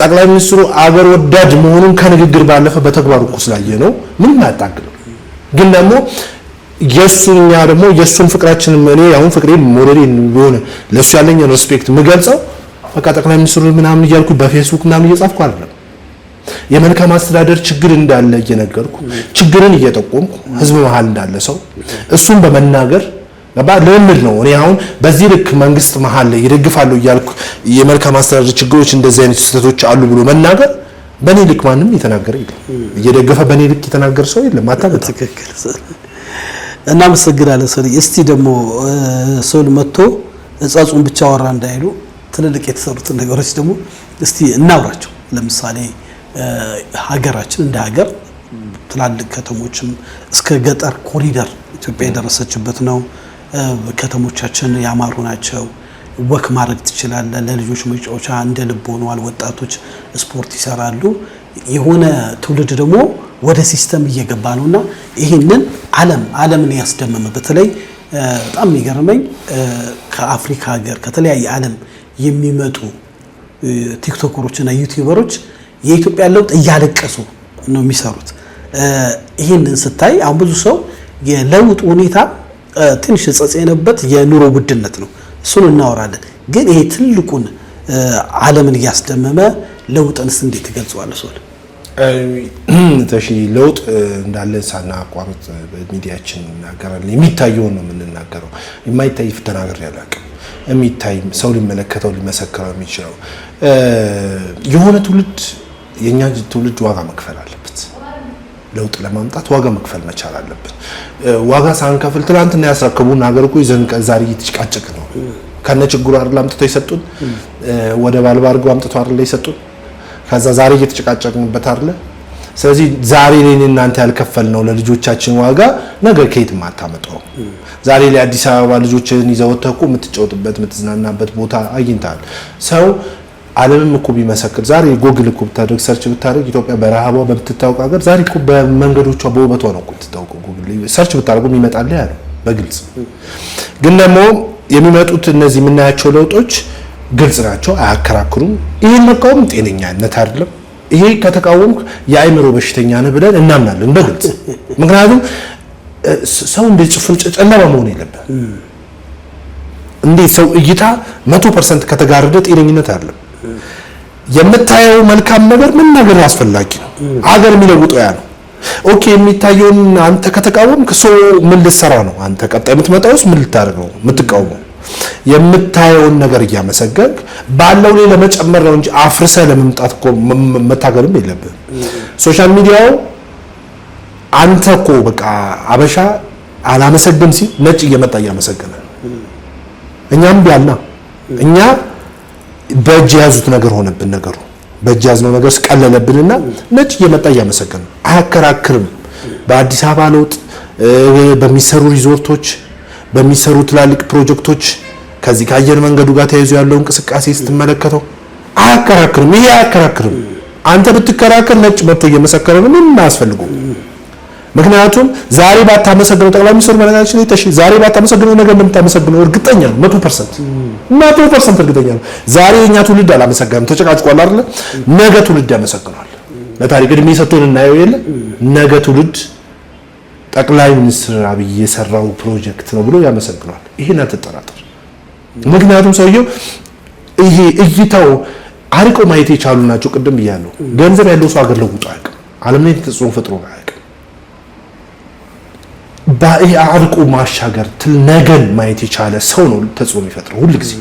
ጠቅላይ ሚኒስትሩ አገር ወዳድ መሆኑን ከንግግር ባለፈ በተግባር እኮ ስላየ ነው ምንም አያጣግልም። ግን ደግሞ የሱኛ ደግሞ የሱን ፍቅራችን እኔ አሁን ፍቅሬ ሞዴሌን ቢሆን ለሱ ያለኝ ሪስፔክት ምገልጸው በቃ ጠቅላይ ሚኒስትሩ ምናምን እያልኩ በፌስቡክ ምናምን እየጻፍኩ አይደለም። የመልካም አስተዳደር ችግር እንዳለ እየነገርኩ ችግርን እየጠቆምኩ ህዝብ መሃል እንዳለ ሰው እሱን በመናገር ልምድ ነው። እኔ አሁን በዚህ ልክ መንግስት መሃል ላይ ይደግፋለሁ እያልኩ የመልካም አስተዳደር ችግሮች እንደዚህ አይነት ስህተቶች አሉ ብሎ መናገር በኔ ልክ ማንም የተናገረ የለም። እየደገፈ በኔ ልክ የተናገረ ሰው የለም። አታበታ ትክክል። እናመሰግናለን። እስቲ ደግሞ ሰው መጥቶ እጻጹን ብቻ ወራ እንዳይሉ ትልልቅ የተሰሩትን ነገሮች ደግሞ እስቲ እናውራቸው። ለምሳሌ ሀገራችን እንደ ሀገር ትላልቅ ከተሞችም እስከ ገጠር ኮሪደር ኢትዮጵያ የደረሰችበት ነው። ከተሞቻችን ያማሩ ናቸው። ወክ ማድረግ ትችላለህ። ለልጆች መጫወቻ እንደ ልብ ሆነዋል። ወጣቶች ስፖርት ይሰራሉ። የሆነ ትውልድ ደግሞ ወደ ሲስተም እየገባ ነውና ይሄንን ዓለምን ያስደመመ በተለይ በጣም የሚገርመኝ ከአፍሪካ ሀገር ከተለያየ ዓለም የሚመጡ ቲክቶከሮች እና ዩቲዩበሮች የኢትዮጵያ ለውጥ እያለቀሱ ነው የሚሰሩት። ይሄንን ስታይ አሁን ብዙ ሰው የለውጥ ሁኔታ ትንሽ ጸጸየነበት የኑሮ ውድነት ነው። እሱን እናወራለን። ግን ይሄ ትልቁን ዓለምን እያስደመመ ለውጥንስ እንዴት ትገልጸዋለህ? ሶል ተሺ ለውጥ እንዳለ ሳናቋርጥ በሚዲያችን እናገራለን። የሚታየውን ነው የምንናገረው። የማይታይ ተናግሬ አላውቅም። የሚታይ ሰው ሊመለከተው ሊመሰክረው የሚችለው የሆነ ትውልድ የኛ ትውልድ ዋጋ መክፈል አለበት። ለውጥ ለማምጣት ዋጋ መክፈል መቻል አለበት። ዋጋ ሳንከፍል ትናንትና ያስረከቡን ሀገር እኮ ይዘን ዛሬ እየተጨቃጨቅ ነው። ከነ ችግሩ አይደል አምጥተው ይሰጡን፣ ወደ ባልባ አድርገው አምጥተው አይደል ይሰጡን። ከዛ ዛሬ እየተጨቃጨቅንበት አይደል። ስለዚህ ዛሬ ላይ እናንተ ያልከፈልነው ለልጆቻችን ዋጋ ነገ ከየት ማታመጣው። ዛሬ ላይ አዲስ አበባ ልጆችን ይዘው ተቆ የምትጫወትበት የምትዝናናበት ቦታ አግኝታል። ሰው ዓለምም እኮ ቢመሰክር ዛሬ ጎግል እኮ ብታደርግ ሰርች ብታደርግ ኢትዮጵያ በረሃቧ በምትታወቅ ሀገር ዛሬ እኮ በመንገዶቿ በውበቷ ነው እኮ የምትታወቀው። ጎግል ሰርች ብታደርጉ ይመጣል ያለው በግልጽ። ግን ደግሞ የሚመጡት እነዚህ የምናያቸው ለውጦች ግልጽ ናቸው፣ አያከራክሩም። ይሄን መቃወም ጤነኛነት አይደለም። ይሄ ከተቃወምክ የአእምሮ በሽተኛ ነህ ብለን እናምናለን በግልጽ። ምክንያቱም ሰው እንደ ጭፍን ጨለማ መሆን የለበት። እንዴ ሰው እይታ 100% ከተጋረደ ጤነኝነት አይደለም። የምታየው መልካም ነገር ምን ነገር አስፈላጊ ነው። ሀገር የሚለውጠው ያ ነው። ኦኬ የሚታየውን አንተ ከተቃወምክ ሰው ምን ልትሰራ ነው? አንተ ቀጣይ የምትመጣውስ ምን ልታደርግ ነው የምትቃወመው? የምታየውን ነገር እያመሰገንክ ባለው ላይ ለመጨመር ነው እንጂ አፍርሰ ለመምጣት እኮ መታገልም የለብህም። ሶሻል ሚዲያው አንተ እኮ በቃ አበሻ አላመሰግን ሲል ነጭ እየመጣ እያመሰገነ እኛም ቢያልና እኛ በእጅ ያዙት ነገር ሆነብን። ነገሩ በእጅ ያዝነው ነገር ስቀለለብንና ነጭ እየመጣ እያመሰገነ አያከራክርም። በአዲስ አበባ ለውጥ በሚሰሩ ሪዞርቶች በሚሰሩ ትላልቅ ፕሮጀክቶች ከዚህ ከአየር መንገዱ ጋር ተያይዞ ያለው እንቅስቃሴ ስትመለከተው አያከራክርም። ይሄ አያከራክርም። አንተ ብትከራከር ነጭ መጥቶ እየመሰከረ ነው ምን አያስፈልገው። ምክንያቱም ዛሬ ባታመሰግነው ጠቅላይ ሚኒስትሩ በነገራችን ላይ ተሺ ዛሬ ባታመሰግነው ነገር እንደምታመሰግነው እርግጠኛ ነው። 100% እርግጠኛ ነው። ዛሬ የኛ ትውልድ አላመሰገነም፣ ተጨቃጭቋል አይደል? ነገ ትውልድ ያመሰግናል። ለታሪክ እድሜ ሰጥቶን እናየው የለ ነገ ትውልድ ጠቅላይ ሚኒስትር አብይ የሰራው ፕሮጀክት ነው ብሎ ያመሰግናል። ይሄን አትጠራጠር። ምክንያቱም ሰውየው ይሄ እይታው አርቆ ማየት የቻሉ ናቸው። ቅድም ብያለሁ። ገንዘብ ያለው ሰው ሀገር ለውጦ አያውቅም። ዓለም ላይ ተጽዕኖ ፈጥሮ አያውቅም። ባይ አርቆ ማሻገር ነገን ማየት የቻለ ሰው ነው ተጽዕኖ የሚፈጥረው ሁሉ ጊዜ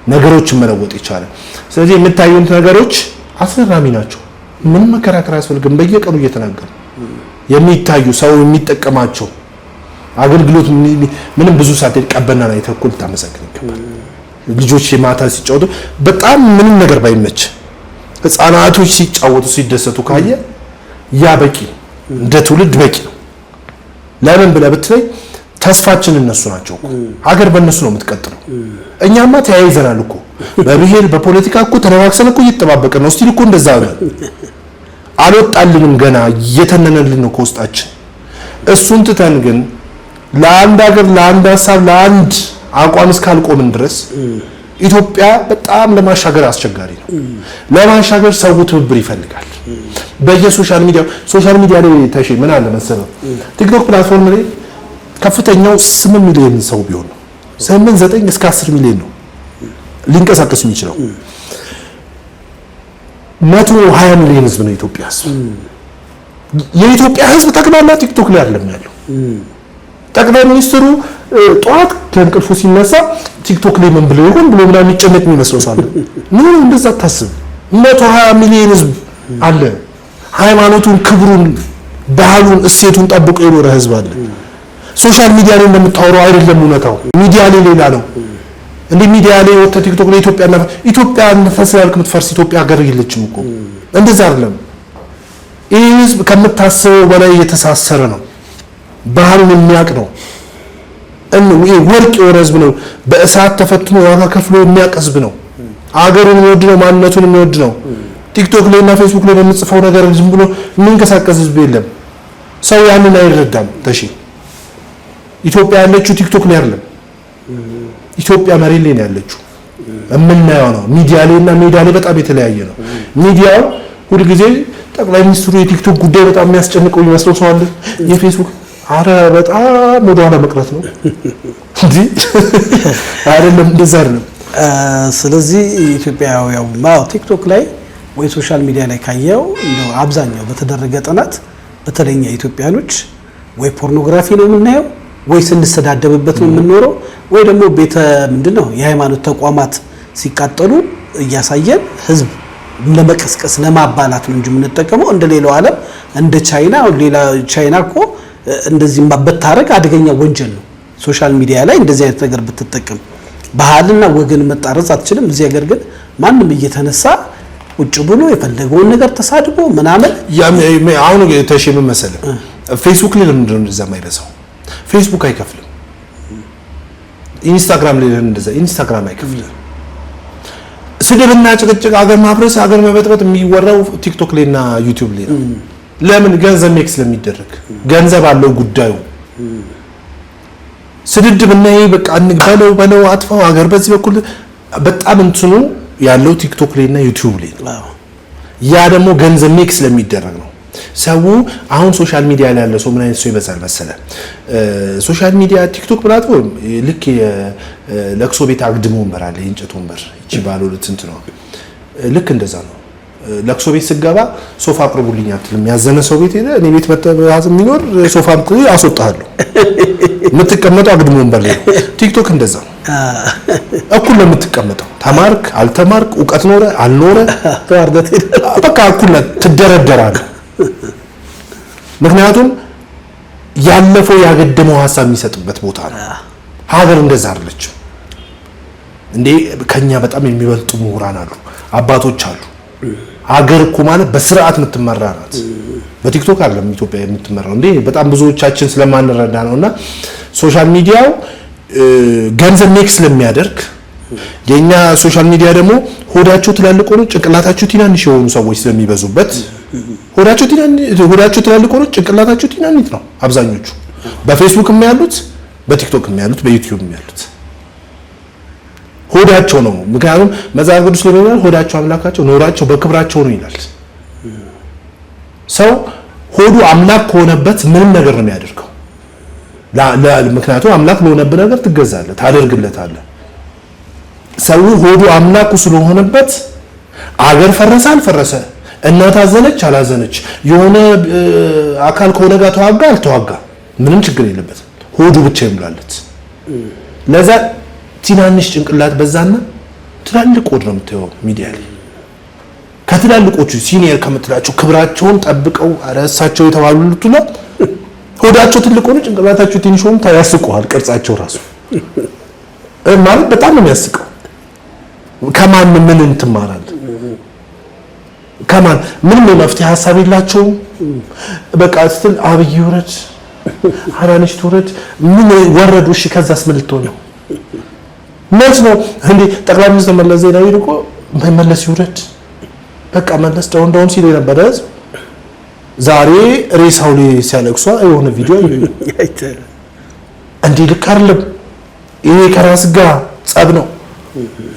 ነገሮችን መለወጥ የቻለ። ስለዚህ የምታዩት ነገሮች አስገራሚ ናቸው። ምን መከራከር አያስፈልግም። በየቀኑ እየተናገሩ የሚታዩ ሰው የሚጠቀማቸው አገልግሎት ምንም ብዙ ሰዓት ቀበና ላይ ተኩል ታመሰግን ይገባል። ልጆች የማታ ሲጫወቱ በጣም ምንም ነገር ባይመች ህፃናቶች ሲጫወቱ ሲደሰቱ ካየ ያ በቂ እንደ ትውልድ በቂ ነው። ለምን ብለህ ብትለይ ተስፋችን እነሱ ናቸው እኮ ሀገር በእነሱ ነው የምትቀጥለው። እኛማ ተያይዘናል እኮ በብሔር በፖለቲካ እኮ ተነዋክሰን እኮ እየተጠባበቀን ነው። እስቲ እኮ እንደዛ ነው አልወጣልንም ገና እየተነነልን ነው ከውስጣችን። እሱን ትተን ግን ለአንድ ሀገር ለአንድ ሀሳብ ለአንድ አቋም እስካልቆምን ድረስ ኢትዮጵያ በጣም ለማሻገር አስቸጋሪ ነው። ለማሻገር ሰው ትብብር ይፈልጋል። በየሶሻል ሚዲያ ላይ ተሽ ምን አለ መሰለህ ቲክቶክ ፕላትፎርም ላይ ከፍተኛው 8 ሚሊዮን ሰው ቢሆን ነው 8-9 እስከ 10 ሚሊዮን ነው ሊንቀሳቀስ የሚችለው። 120 ሚሊዮን ህዝብ ነው ኢትዮጵያ ህዝብ። የኢትዮጵያ ህዝብ ጠቅላላ ቲክቶክ ላይ አይደለም ያለው። ጠቅላይ ሚኒስትሩ ጠዋት ከእንቅልፉ ሲነሳ ቲክቶክ ላይ ምን ብለው ይሆን ብሎ ምናምን የሚጨነቅ የሚመስለው ሰው አለ። ምን እንደዛ ታስብ 120 ሚሊዮን ህዝብ አለ። ሃይማኖቱን፣ ክብሩን፣ ባህሉን፣ እሴቱን ጠብቆ የኖረ ህዝብ አለ። ሶሻል ሚዲያ ላይ እንደምታወራው አይደለም እውነታው። ሚዲያ ላይ ሌላ ነው። እንደ ሚዲያ ላይ ወጥተህ ቲክቶክ ላይ ኢትዮጵያ ፈስላልክ የምትፈርስ ኢትዮጵያ ሀገር የለችም እኮ እንደዛ አይደለም። ይህ ህዝብ ከምታስበው በላይ የተሳሰረ ነው። ባህሉን የሚያውቅ ነው። ወርቅ የሆነ ህዝብ ነው። በእሳት ተፈትኖ ዋጋ ከፍሎ የሚያውቅ ህዝብ ነው። አገሩን የሚወድ ነው። ማንነቱን የሚወድ ነው። ቲክቶክ ላይ እና ፌስቡክ ላይ በምጽፈው ነገር ዝም ብሎ የሚንቀሳቀስ ህዝብ የለም። ሰው ያንን አይረዳም። ተሺ ኢትዮጵያ ያለችው ቲክቶክ ላይ አይደለም። ኢትዮጵያ መሬት ላይ ነው ያለችው። የምናየው ነው። ሚዲያ ላይ እና ሜዳ ላይ በጣም የተለያየ ነው። ሚዲያው ሁልጊዜ ጠቅላይ ሚኒስትሩ የቲክቶክ ጉዳይ በጣም የሚያስጨንቀው ይመስለው ሰው አለ። የፌስቡክ አረ በጣም ወደኋላ መቅረት ነው እንጂ አይደለም፣ እንደዛ አይደለም። ስለዚህ ኢትዮጵያውያን ቲክቶክ ላይ ወይ ሶሻል ሚዲያ ላይ ካየው እንደው አብዛኛው በተደረገ ጥናት በተለኛ ኢትዮጵያኖች ወይ ፖርኖግራፊ ነው የምናየው ወይ ስንሰዳደብበት ነው የምንኖረው ወይ ደግሞ ምንድነው የሃይማኖት ተቋማት ሲቃጠሉ እያሳየን ህዝብ ለመቀስቀስ ለማባላት ነው እንጂ የምንጠቀመው እንደሌላው ዓለም እንደ ቻይና እኮ እንደዚህ ማበታረግ አደገኛ ወንጀል ነው። ሶሻል ሚዲያ ላይ እንደዚህ አይነት ነገር ብትጠቀም ባህልና ወገን መጣረዝ አትችልም። እዚህ ሀገር ግን ማንም እየተነሳ ቁጭ ብሎ የፈለገውን ነገር ተሳድቦ ምናምን አሁን ተሽም መሰለህ ፌስቡክ ላይ ለምንድን ነው እንደዛ የማይረሳው? ፌስቡክ አይከፍልም። ኢንስታግራም ላይ እንደዛ ኢንስታግራም አይከፍልም። ስድብና ጭቅጭቅ አገር ማፍረስ አገር መበጥበጥ የሚወራው ቲክቶክ ላይና ዩቲዩብ ላይ ነው። ለምን? ገንዘብ ሜክ ስለሚደረግ ገንዘብ አለው ጉዳዩ። ስድድብና ይሄ በቃ በለው አጥፋው አገር በዚህ በኩል በጣም እንትኑ ያለው ቲክቶክ ላይና ዩቲዩብ ላይ ነው። ያ ደግሞ ገንዘብ ሜክ ስለሚደረግ ነው። ሰው አሁን ሶሻል ሚዲያ ላይ ያለ ሰው ምን አይነት ሰው ይበዛል መሰለ? ሶሻል ሚዲያ ቲክቶክ ፕላትፎርም ልክ ለቅሶ ቤት አግድሞ ወንበር አለ፣ የእንጨት ወንበር እቺ ባለው ልትንት ነው። ልክ እንደዛ ነው። ለቅሶ ቤት ስገባ ሶፋ አቅርቡልኝ አትልም። ያዘነ ሰው ቤት ሄደ እኔ ቤት መተባዝ የሚኖር ሶፋ አምጥቼ አስወጣለሁ። የምትቀመጠው አግድሞ ወንበር ላይ። ቲክቶክ እንደዛ ነው። እኩል ነው የምትቀመጠው። ተማርክ አልተማርክ፣ እውቀት ኖረ አልኖረ በቃ እኩል ትደረደራለህ። ምክንያቱም ያለፈው ያገደመው ሀሳብ የሚሰጥበት ቦታ ነው። ሀገር እንደዛ አይደለችም እንዴ! ከኛ በጣም የሚበልጡ ምሁራን አሉ፣ አባቶች አሉ። ሀገር እኮ ማለት በስርዓት የምትመራ ናት። በቲክቶክ አይደለም ኢትዮጵያ የምትመራው እንዴ! በጣም ብዙዎቻችን ስለማንረዳ ነውና ሶሻል ሚዲያው ገንዘብ ሜክ ስለሚያደርግ የኛ ሶሻል ሚዲያ ደግሞ ሆዳቸው ትላልቅ ሆኖ ጭንቅላታቸው ትናንሽ የሆኑ ሰዎች ስለሚበዙበት ሆዳቸው ትላልቅ ሆኖ ጭንቅላታቸው ትናንሽ ነው አብዛኞቹ። በፌስቡክ የሚያሉት፣ በቲክቶክ የሚያሉት፣ በዩቲዩብ የሚያሉት ሆዳቸው ነው። ምክንያቱም መጽሐፍ ቅዱስ ላይ ይላል ሆዳቸው አምላካቸው ኖራቸው በክብራቸው ነው ይላል። ሰው ሆዱ አምላክ ከሆነበት ምንም ነገር ነው የሚያደርገው። ምክንያቱም አምላክ ለሆነበት ነገር ትገዛለህ፣ ታደርግለታለህ። ሰው ሆዱ አምላኩ ስለሆነበት አገር ፈረሰ አልፈረሰ፣ እናት አዘነች አላዘነች፣ የሆነ አካል ከሆነ ጋር ተዋጋ አልተዋጋ ምንም ችግር የለበትም። ሆዱ ብቻ ይሙላለት። ለዛ ትናንሽ ጭንቅላት በዛና ትላልቅ ሆድ ነው የምታየው ሚዲያ ላይ። ከትላልቆቹ ሲኒየር ከምትላቸው ክብራቸውን ጠብቀው አረሳቸው የተባሉት ሁሉ ሆዳቸው ትልቅ ሆኖ ጭንቅላታቸው ትንሽ ሆኖ ያስቀዋል። ቅርጻቸው ራሱ ማለት በጣም ነው የሚያስቀው። ከማን ምን እንትማራለህ? ከማን ምንም የመፍትሄ ሀሳብ የላቸውም። በቃ ስትል አብይ ይውረድ፣ አዳነች ትውረድ፣ ምን ወረዱ? እሺ ከዛስ ምን ልትሆን ነው? መች ነው እንዴ? ጠቅላይ ሚኒስትር መለስ ዜናዊ እኮ መለስ ይውረድ፣ በቃ መለስ ዳውን ሲል የነበረ ህዝብ ዛሬ ሬሳው ላይ ሲያለቅሷ የሆነ ቪዲዮ እንዴ ልክ አይደለም። ይሄ ከራስ ጋር ጸብ ነው።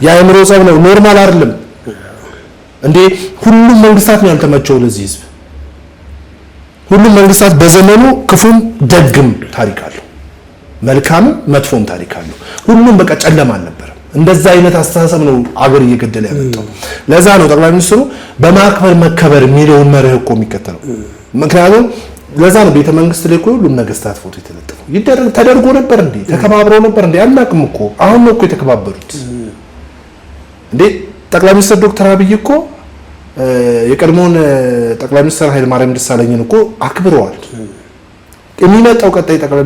የአእምሮ ጸብ ነው። ኖርማል አይደለም እንዴ? ሁሉም መንግስታት ነው ያልተመቸው ለዚህ ህዝብ። ሁሉም መንግስታት በዘመኑ ክፉም ደግም ታሪክ አለው፣ መልካምም መጥፎም ታሪክ አለው። ሁሉም በቃ ጨለማ አልነበረም። እንደዛ አይነት አስተሳሰብ ነው አገር እየገደለ ያመጣው። ለዛ ነው ጠቅላይ ሚኒስትሩ በማክበር መከበር የሚለውን መርህ እኮ የሚከተለው። ምክንያቱም ለዛ ነው ቤተ መንግስት ላይ እኮ ሁሉም ነገስታት ፎቶ የተለጠፈው። ተደርጎ ነበር እንዴ? ተከባብረው ነበር እንዴ? አናውቅም እኮ። አሁን ነው እኮ የተከባበሩት እንዴ? ጠቅላይ ሚኒስትር ዶክተር አብይ እኮ የቀድሞውን ጠቅላይ ሚኒስትር ኃይለማርያም ደሳለኝን እኮ አክብረዋል። የሚመጣው ቀጣይ ጠቅላይ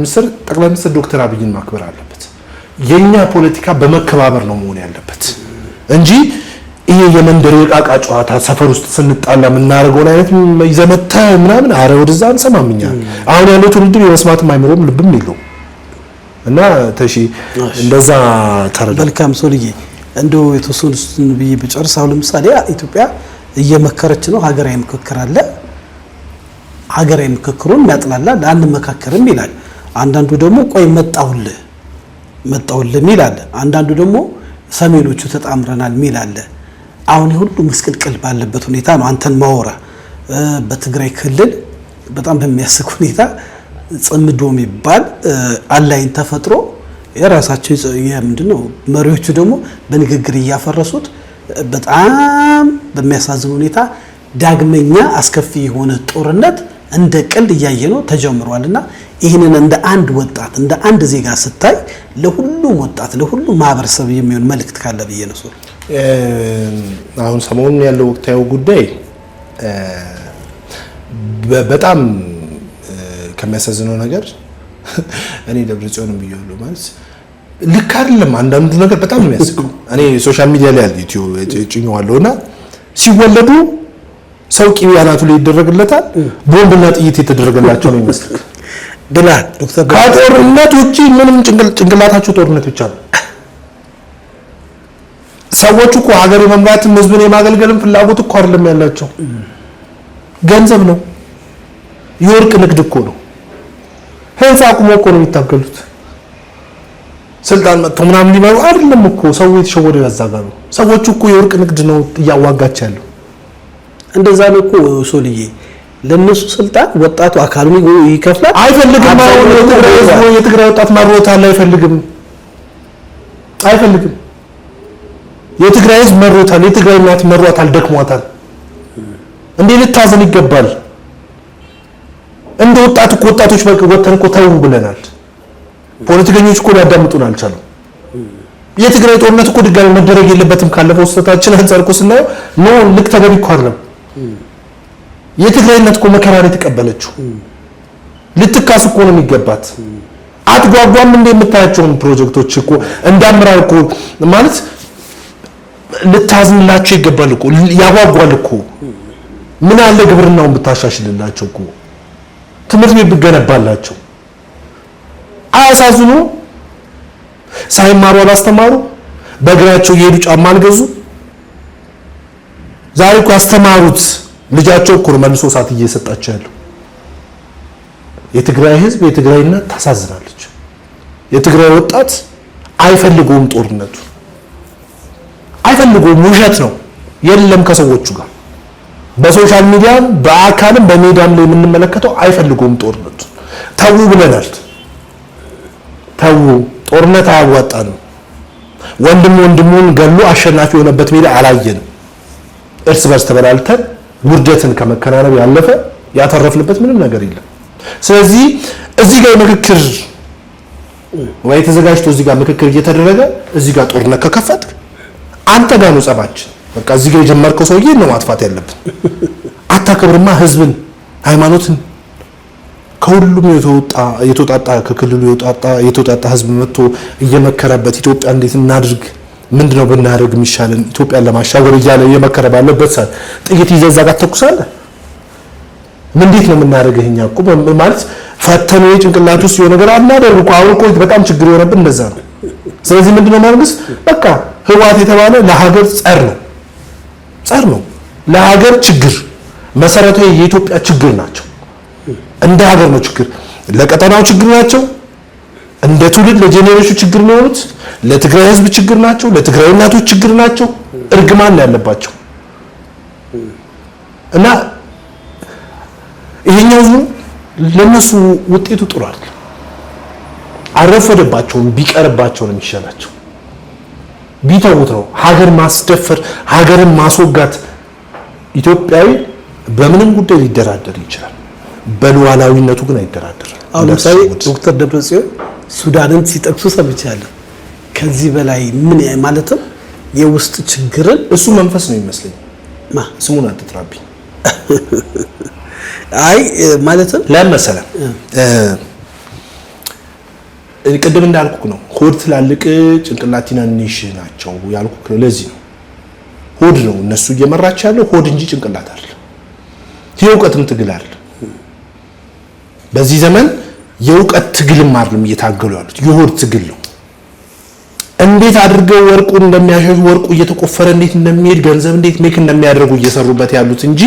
ሚኒስትር ዶክተር አብይን ማክበር አለበት። የኛ ፖለቲካ በመከባበር ነው መሆን ያለበት እንጂ ይሄ የመንደር የቃቃ ጨዋታ ሰፈር ውስጥ ስንጣላ የምናደርገውን አይነት ይዘመታ ምናምን አረ ወደዛ አንሰማምኛ። አሁን ያለው ትውልድ የመስማትም አይምሮም ልብም የለውም እና ተሺ እንደዛ ተረዳ። መልካም ሶልዬ እንደው የተወሰኑትን ብዬ ብጨርስ፣ አሁን ለምሳሌ ኢትዮጵያ እየመከረች ነው። ሀገራዊ ምክክር አለ። ሀገራዊ ምክክሩን ያጥላላ አንመካከርም ይላል። አንዳንዱ ደግሞ ቆይ መጣውልህ ይላል። አንዳንዱ ደግሞ ሰሜኖቹ ተጣምረናል ይላል። አሁን ሁሉ መስቀልቅል ባለበት ሁኔታ ነው አንተን ማወራ። በትግራይ ክልል በጣም በሚያስቅ ሁኔታ ጽምዶ የሚባል አላይን ተፈጥሮ የራሳቸው የምንድነው መሪዎቹ ደግሞ በንግግር እያፈረሱት በጣም በሚያሳዝን ሁኔታ ዳግመኛ አስከፊ የሆነ ጦርነት እንደ ቀልድ እያየ ነው ተጀምሯልና ይህንን እንደ አንድ ወጣት እንደ አንድ ዜጋ ስታይ ለሁሉም ወጣት ለሁሉም ማህበረሰብ የሚሆን መልእክት ካለ ብዬ ነው። አሁን ሰሞኑን ያለው ወቅታዊ ጉዳይ በጣም ከሚያሳዝነው ነገር እኔ ደብረጽዮንም ብያለሁ ማለት ልክ አይደለም። አንዳንዱ ነገር በጣም ነው የሚያስቀው። እኔ ሶሻል ሚዲያ ላይ ያለ ዩቲዩብ ጭኛዋለሁና ሲወለዱ ሰው ቂቤ አናቱ ላይ ይደረግለታል፣ ቦምብና ጥይት የተደረገላቸው ነው ይመስላል ብላል ዶክተር። ከጦርነት ውጪ ምንም ጭንቅላታቸው ጦርነት ብቻ ነው። ሰዎቹ እኮ ሀገር የመምራትም ህዝብን የማገልገልም ፍላጎት እኮ አይደለም ያላቸው፣ ገንዘብ ነው። የወርቅ ንግድ እኮ ነው። ህንፃ አቁሞ እኮ ነው የሚታገሉት። ስልጣን መጥቶ ምናምን ሊመሩ አይደለም እኮ። ሰው የተሸወደው ያዛጋ ነው። ሰዎቹ እኮ የወርቅ ንግድ ነው እያዋጋች ያለው። እንደዛ ነው እኮ ሶልዬ። ለነሱ ስልጣን ወጣቱ አካሉን ይከፍላል አይፈልግም። አሁን የትግራይ ወጣት ማሮታል አይፈልግም። የትግራይ ህዝብ መሮታል። የትግራይ እናት መሯታል፣ ደክሟታል። እንዴ ልታዘን ይገባል። እንደ ወጣት እኮ ወጣቶች ወጥተን እኮ ተው ብለናል። ፖለቲከኞች እኮ ሊያዳምጡን አልቻሉም። የትግራይ ጦርነት እኮ ድጋሚ መደረግ የለበትም ካለፈው ስህተታችን አንፃር እኮ ስናየው ነው ልክ ተገቢ እኮ አይደለም። የትግራይ እናት እኮ መከራ ላይ ተቀበለችው። ልትካስ እኮ ነው የሚገባት። አትጓጓም እንደ የምታያቸውን ፕሮጀክቶች እኮ እንዳምራው እኮ ማለት ልታዝንላቸው ይገባል እኮ ያጓጓል እኮ። ምን አለ ግብርናውን ብታሻሽልላቸው እኮ ትምህርት ቤት ብገነባላቸው። አያሳዝኑ? ሳይማሩ አላስተማሩ፣ በእግራቸው እየሄዱ ጫማ አልገዙ። ዛሬ እኮ ያስተማሩት ልጃቸው እኮ ነው መልሶ እሳት እየሰጣቸው ያለው። የትግራይ ህዝብ የትግራይ እናት ታሳዝናለች። የትግራይ ወጣት አይፈልገውም ጦርነቱ፣ አይፈልገውም። ውሸት ነው የለም ከሰዎቹ ጋር በሶሻል ሚዲያም በአካልም በሜዳም ላይ የምንመለከተው አይፈልገውም ጦርነቱ። ተው ብለናል። ተው፣ ጦርነት አያዋጣንም። ወንድሙን ገሎ አሸናፊ የሆነበት ሜዳ አላየንም። እርስ በርስ ተበላልተን ውርደትን ከመከናነብ ያለፈ ያተረፍንበት ምንም ነገር የለም። ስለዚህ እዚህ ጋር ምክክር ወይ ተዘጋጅቶ እዚህ ጋር ምክክር እየተደረገ እዚህ ጋር ጦርነት ከከፈትክ አንተ ጋር ነው ጸባችን። በቃ እዚህ ጋር የጀመርከው ሰውዬ ነው ማጥፋት ያለብን። አታከብርማ ህዝብን፣ ሃይማኖትን። ከሁሉም የተወጣጣ ከክልሉ የተወጣጣ ህዝብ መጥቶ እየመከረበት ኢትዮጵያ እንዴት እናድርግ፣ ምንድነው ብናደርግ የሚሻለን ኢትዮጵያን ለማሻገር እያለ እየመከረ ባለበት ሰዓት ጥይት ይዘህ እዛ ጋር ተኩሳለህ። እንዴት ነው የምናደርገው? እኛ እኮ ማለት ፈተኑ የጭንቅላት ውስጥ የሆነ ነገር አናደርግ እኮ። አሁን እኮ በጣም ችግር የሆነብን እንደዛ ነው። ስለዚህ ምንድነው መንግስት በቃ ህወሓት የተባለ ለሀገር ጸር ነው። ለሀገር ችግር መሰረታዊ የኢትዮጵያ ችግር ናቸው። እንደ ሀገር ነው ችግር፣ ለቀጠናው ችግር ናቸው፣ እንደ ትውልድ ለጄኔሬሽኑ ችግር ነው የሆኑት። ለትግራይ ህዝብ ችግር ናቸው። ለትግራይ እናቶች ችግር ናቸው። እርግማን ያለባቸው እና ይሄኛው ዙር ለነሱ ውጤቱ ጥሩ አይደል። አረፈደባቸውም ቢቀርባቸው ነው የሚሻላቸው። ቢተውት ነው ሀገር ማስደፈር፣ ሀገርን ማስወጋት። ኢትዮጵያዊ በምንም ጉዳይ ሊደራደር ይችላል፣ በሉዓላዊነቱ ግን አይደራደርም። አሁን ለምሳሌ ዶክተር ደብረጽዮን ሱዳንን ሲጠቅሱ ሰምቻለሁ። ከዚህ በላይ ምን ማለትም የውስጥ ችግርን እሱ መንፈስ ነው የሚመስለኝ። ስሙን አትጥራብኝ። አይ ማለትም ለመሰለ ቅድም እንዳልኩክ ነው ሆድ ትላልቅ ጭንቅላት ትናንሽ ናቸው ያልኩክ ለዚህ ነው። ሆድ ነው እነሱ እየመራች ያለው ሆድ እንጂ ጭንቅላት አይደለም። የእውቀትም ትግል አይደል። በዚህ ዘመን የእውቀት ትግልም አይደለም እየታገሉ ያሉት፣ የሆድ ትግል ነው። እንዴት አድርገው ወርቁን እንደሚያሸሹ፣ ወርቁ እየተቆፈረ እንዴት እንደሚሄድ፣ ገንዘብ እንዴት ሜክ እንደሚያደርጉ እየሰሩበት ያሉት እንጂ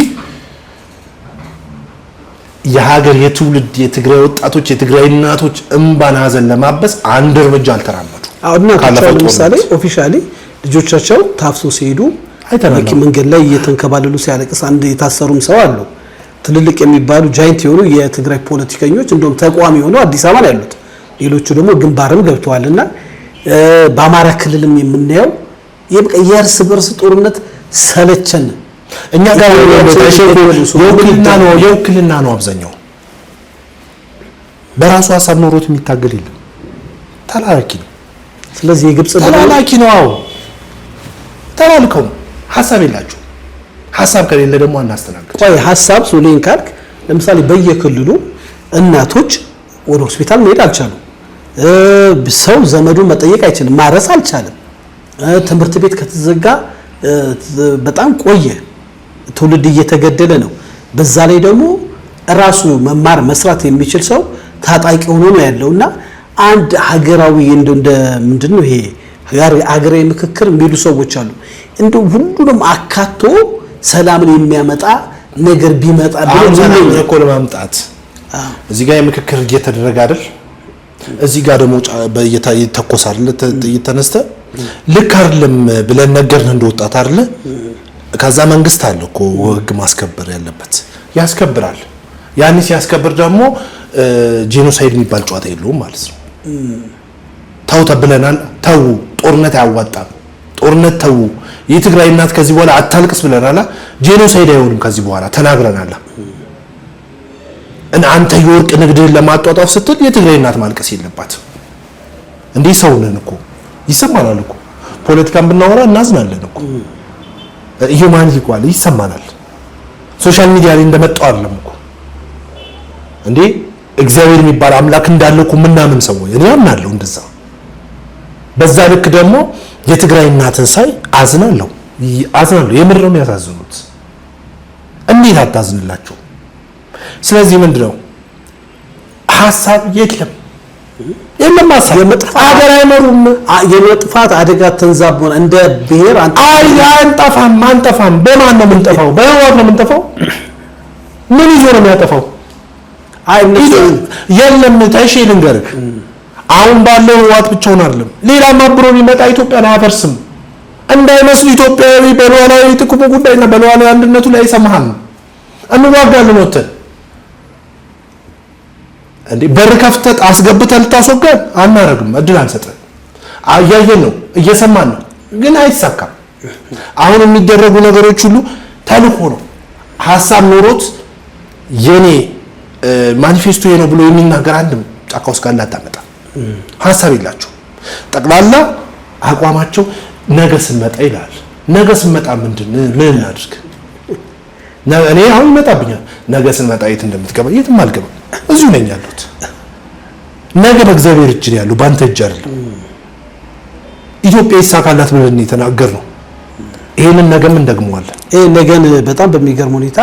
የሀገር የትውልድ የትግራይ ወጣቶች የትግራይ እናቶች እንባን ሀዘን ለማበስ አንድ እርምጃ አልተራመዱ። አሁን ለምሳሌ ኦፊሻሊ ልጆቻቸው ታፍሶ ሲሄዱ መንገድ ላይ እየተንከባለሉ ሲያለቅስ አንድ የታሰሩም ሰው አሉ። ትልልቅ የሚባሉ ጃይንት የሆኑ የትግራይ ፖለቲከኞች እንደውም ተቋሚ የሆኑ አዲስ አበባ ላይ ያሉት፣ ሌሎቹ ደግሞ ግንባርም ገብተዋልና በአማራ ክልልም የምናየው የእርስ በርስ ጦርነት ሰለቸን። እኛ ጋር የውክልና ነው አብዛኛው። በራሱ ሀሳብ ኖሮት የሚታገል የለም። ተላላኪ ነው። ስለዚህ የግብጽ ተላላኪ ነው። አዎ ተላልከው ሀሳብ የላችሁ። ሀሳብ ከሌለ ደግሞ አናስተናግድ። ቆይ ሀሳብ ሶሌን ካልክ ለምሳሌ በየክልሉ እናቶች ወደ ሆስፒታል መሄድ አልቻሉም። ሰው ዘመዱን መጠየቅ አይችልም። ማረስ አልቻለም። ትምህርት ቤት ከተዘጋ በጣም ቆየ። ትውልድ እየተገደለ ነው። በዛ ላይ ደግሞ ራሱ መማር መስራት የሚችል ሰው ታጣቂ ሆኖ ነው ያለውና አንድ ሀገራዊ እንደ ምንድነው ይሄ ሀገራዊ ምክክር የሚሉ ሰዎች አሉ። እንደው ሁሉንም አካቶ ሰላምን የሚያመጣ ነገር ቢመጣ ሰላም እኮ ለማምጣት እዚህ ጋር የምክክር እየተደረገ አይደል? እዚህ ጋር ደግሞ ይተኮሳል እየተነስተ ልክ አይደለም ብለን ነገርን እንደወጣት አይደለ? ከዛ መንግስት አለ እኮ ህግ ማስከበር ያለበት ያስከብራል። ያን ሲያስከብር ደግሞ ጄኖሳይድ የሚባል ጨዋታ የለውም ማለት ነው። ተው ተብለናል። ተው ጦርነት አያዋጣም። ጦርነት ተው። የትግራይ እናት ከዚህ በኋላ አታልቅስ ብለናል። ጄኖሳይድ አይሆንም ከዚህ በኋላ ተናግረናል። አንተ የወርቅ ንግድህን ለማጧጧፍ ስትል የትግራይ እናት ማልቀስ የለባትም። እንዲህ ሰው ነን እኮ ይሰማናል እኮ ፖለቲካን ብናወራ እናዝናለን እኮ ሂዩማኒቲ ቋል ይሰማናል። ሶሻል ሚዲያ ላይ እንደመጣው አይደለም እኮ እንዴ እግዚአብሔር የሚባል አምላክ እንዳለ እኮ ምናምን ሰው እኔ አምናለሁ እንደዛ። በዛ ልክ ደግሞ የትግራይ እናትን ሳይ አዝናለሁ። የምር ነው የሚያሳዝኑት። እንዴት አታዝንላችሁ? ስለዚህ ምንድነው ሀሳብ የለም ሀሳብ ሀገር አይመሩም። የመጥፋት አደጋ ተንዛቦና እንደ ብሔር አንጠፋም። በማን ነው የምንጠፋው? በህወሓት ነው የምንጠፋው? ምን ይዞ ነው የሚያጠፋው? የለም ታይሼ ልንገርህ፣ አሁን ባለው ህወሓት ብቻውን አይደለም ሌላም አብሮ ቢመጣ ኢትዮጵያን አያፈርስም። እንዳይመስሉ ኢትዮጵያዊ በሉዓላዊ ጥቅሙ ጉዳይና በሉዓላዊ አንድነቱ ላይ ይሰማሃል። እንዋጋለን ወተን እንዴ በር ከፍተህ አስገብተህ ልታስወጋን አናረግም። እድል አንሰጥም። እያየን ነው፣ እየሰማን ነው፣ ግን አይሳካም። አሁን የሚደረጉ ነገሮች ሁሉ ተልኮ ነው። ሀሳብ ኖሮት የኔ ማኒፌስቶ ነው ብሎ የሚናገር አንድም ጫካ ውስጥ ካለ አታመጣም። ሀሳብ የላቸው ጠቅላላ አቋማቸው ነገ ስንመጣ ይላል። ነገ ስንመጣ ምን እናድርግ? እኔ አሁን ይመጣብኛል። ነገ ስንመጣ የት እንደምትገባ የትም አልገባም። እዚሁ ነኝ ያሉት። ነገ በእግዚአብሔር እጅ ነው ያለው፣ ባንተ እጅ አይደለም። ኢትዮጵያ ይሳካላት ብለን የተናገርነው ይሄንን ነገም እንደግመዋለን። ይሄ ነገን በጣም በሚገርም ሁኔታ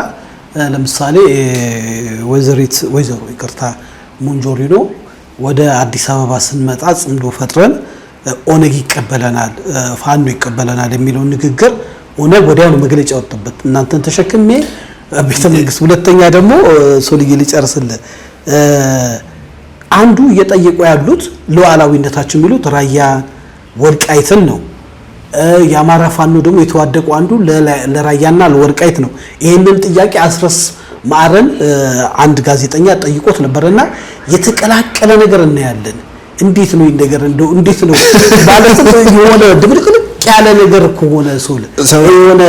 ለምሳሌ ወይዘሮ ይቅርታ ሞንጆሪኖ ወደ አዲስ አበባ ስንመጣ ጽምዶ ፈጥረን ኦነግ ይቀበለናል፣ ፋኖ ይቀበለናል የሚለው ንግግር ኦነግ ወዲያውኑ መግለጫ ወጥቶበት እናንተን ተሸክሜ ቤተ መንግስት። ሁለተኛ ደግሞ ሶልዬ ሊጨርስልህ አንዱ እየጠየቁ ያሉት ሉዓላዊነታችን የሚሉት ራያ ወልቃይትን ነው። የአማራ ፋኖ ደግሞ የተዋደቁ አንዱ ለራያና ለወልቃይት ነው። ይሄንን ጥያቄ አስረስ ማረን አንድ ጋዜጠኛ ጠይቆት ነበርና የተቀላቀለ ነገር እናያለን። እንዴት ነው ይሄ ነገር እንደው እንዴት ነው ማለት የሆነ ድብልቅልቅ ያለ ነገር ከሆነ የሆነ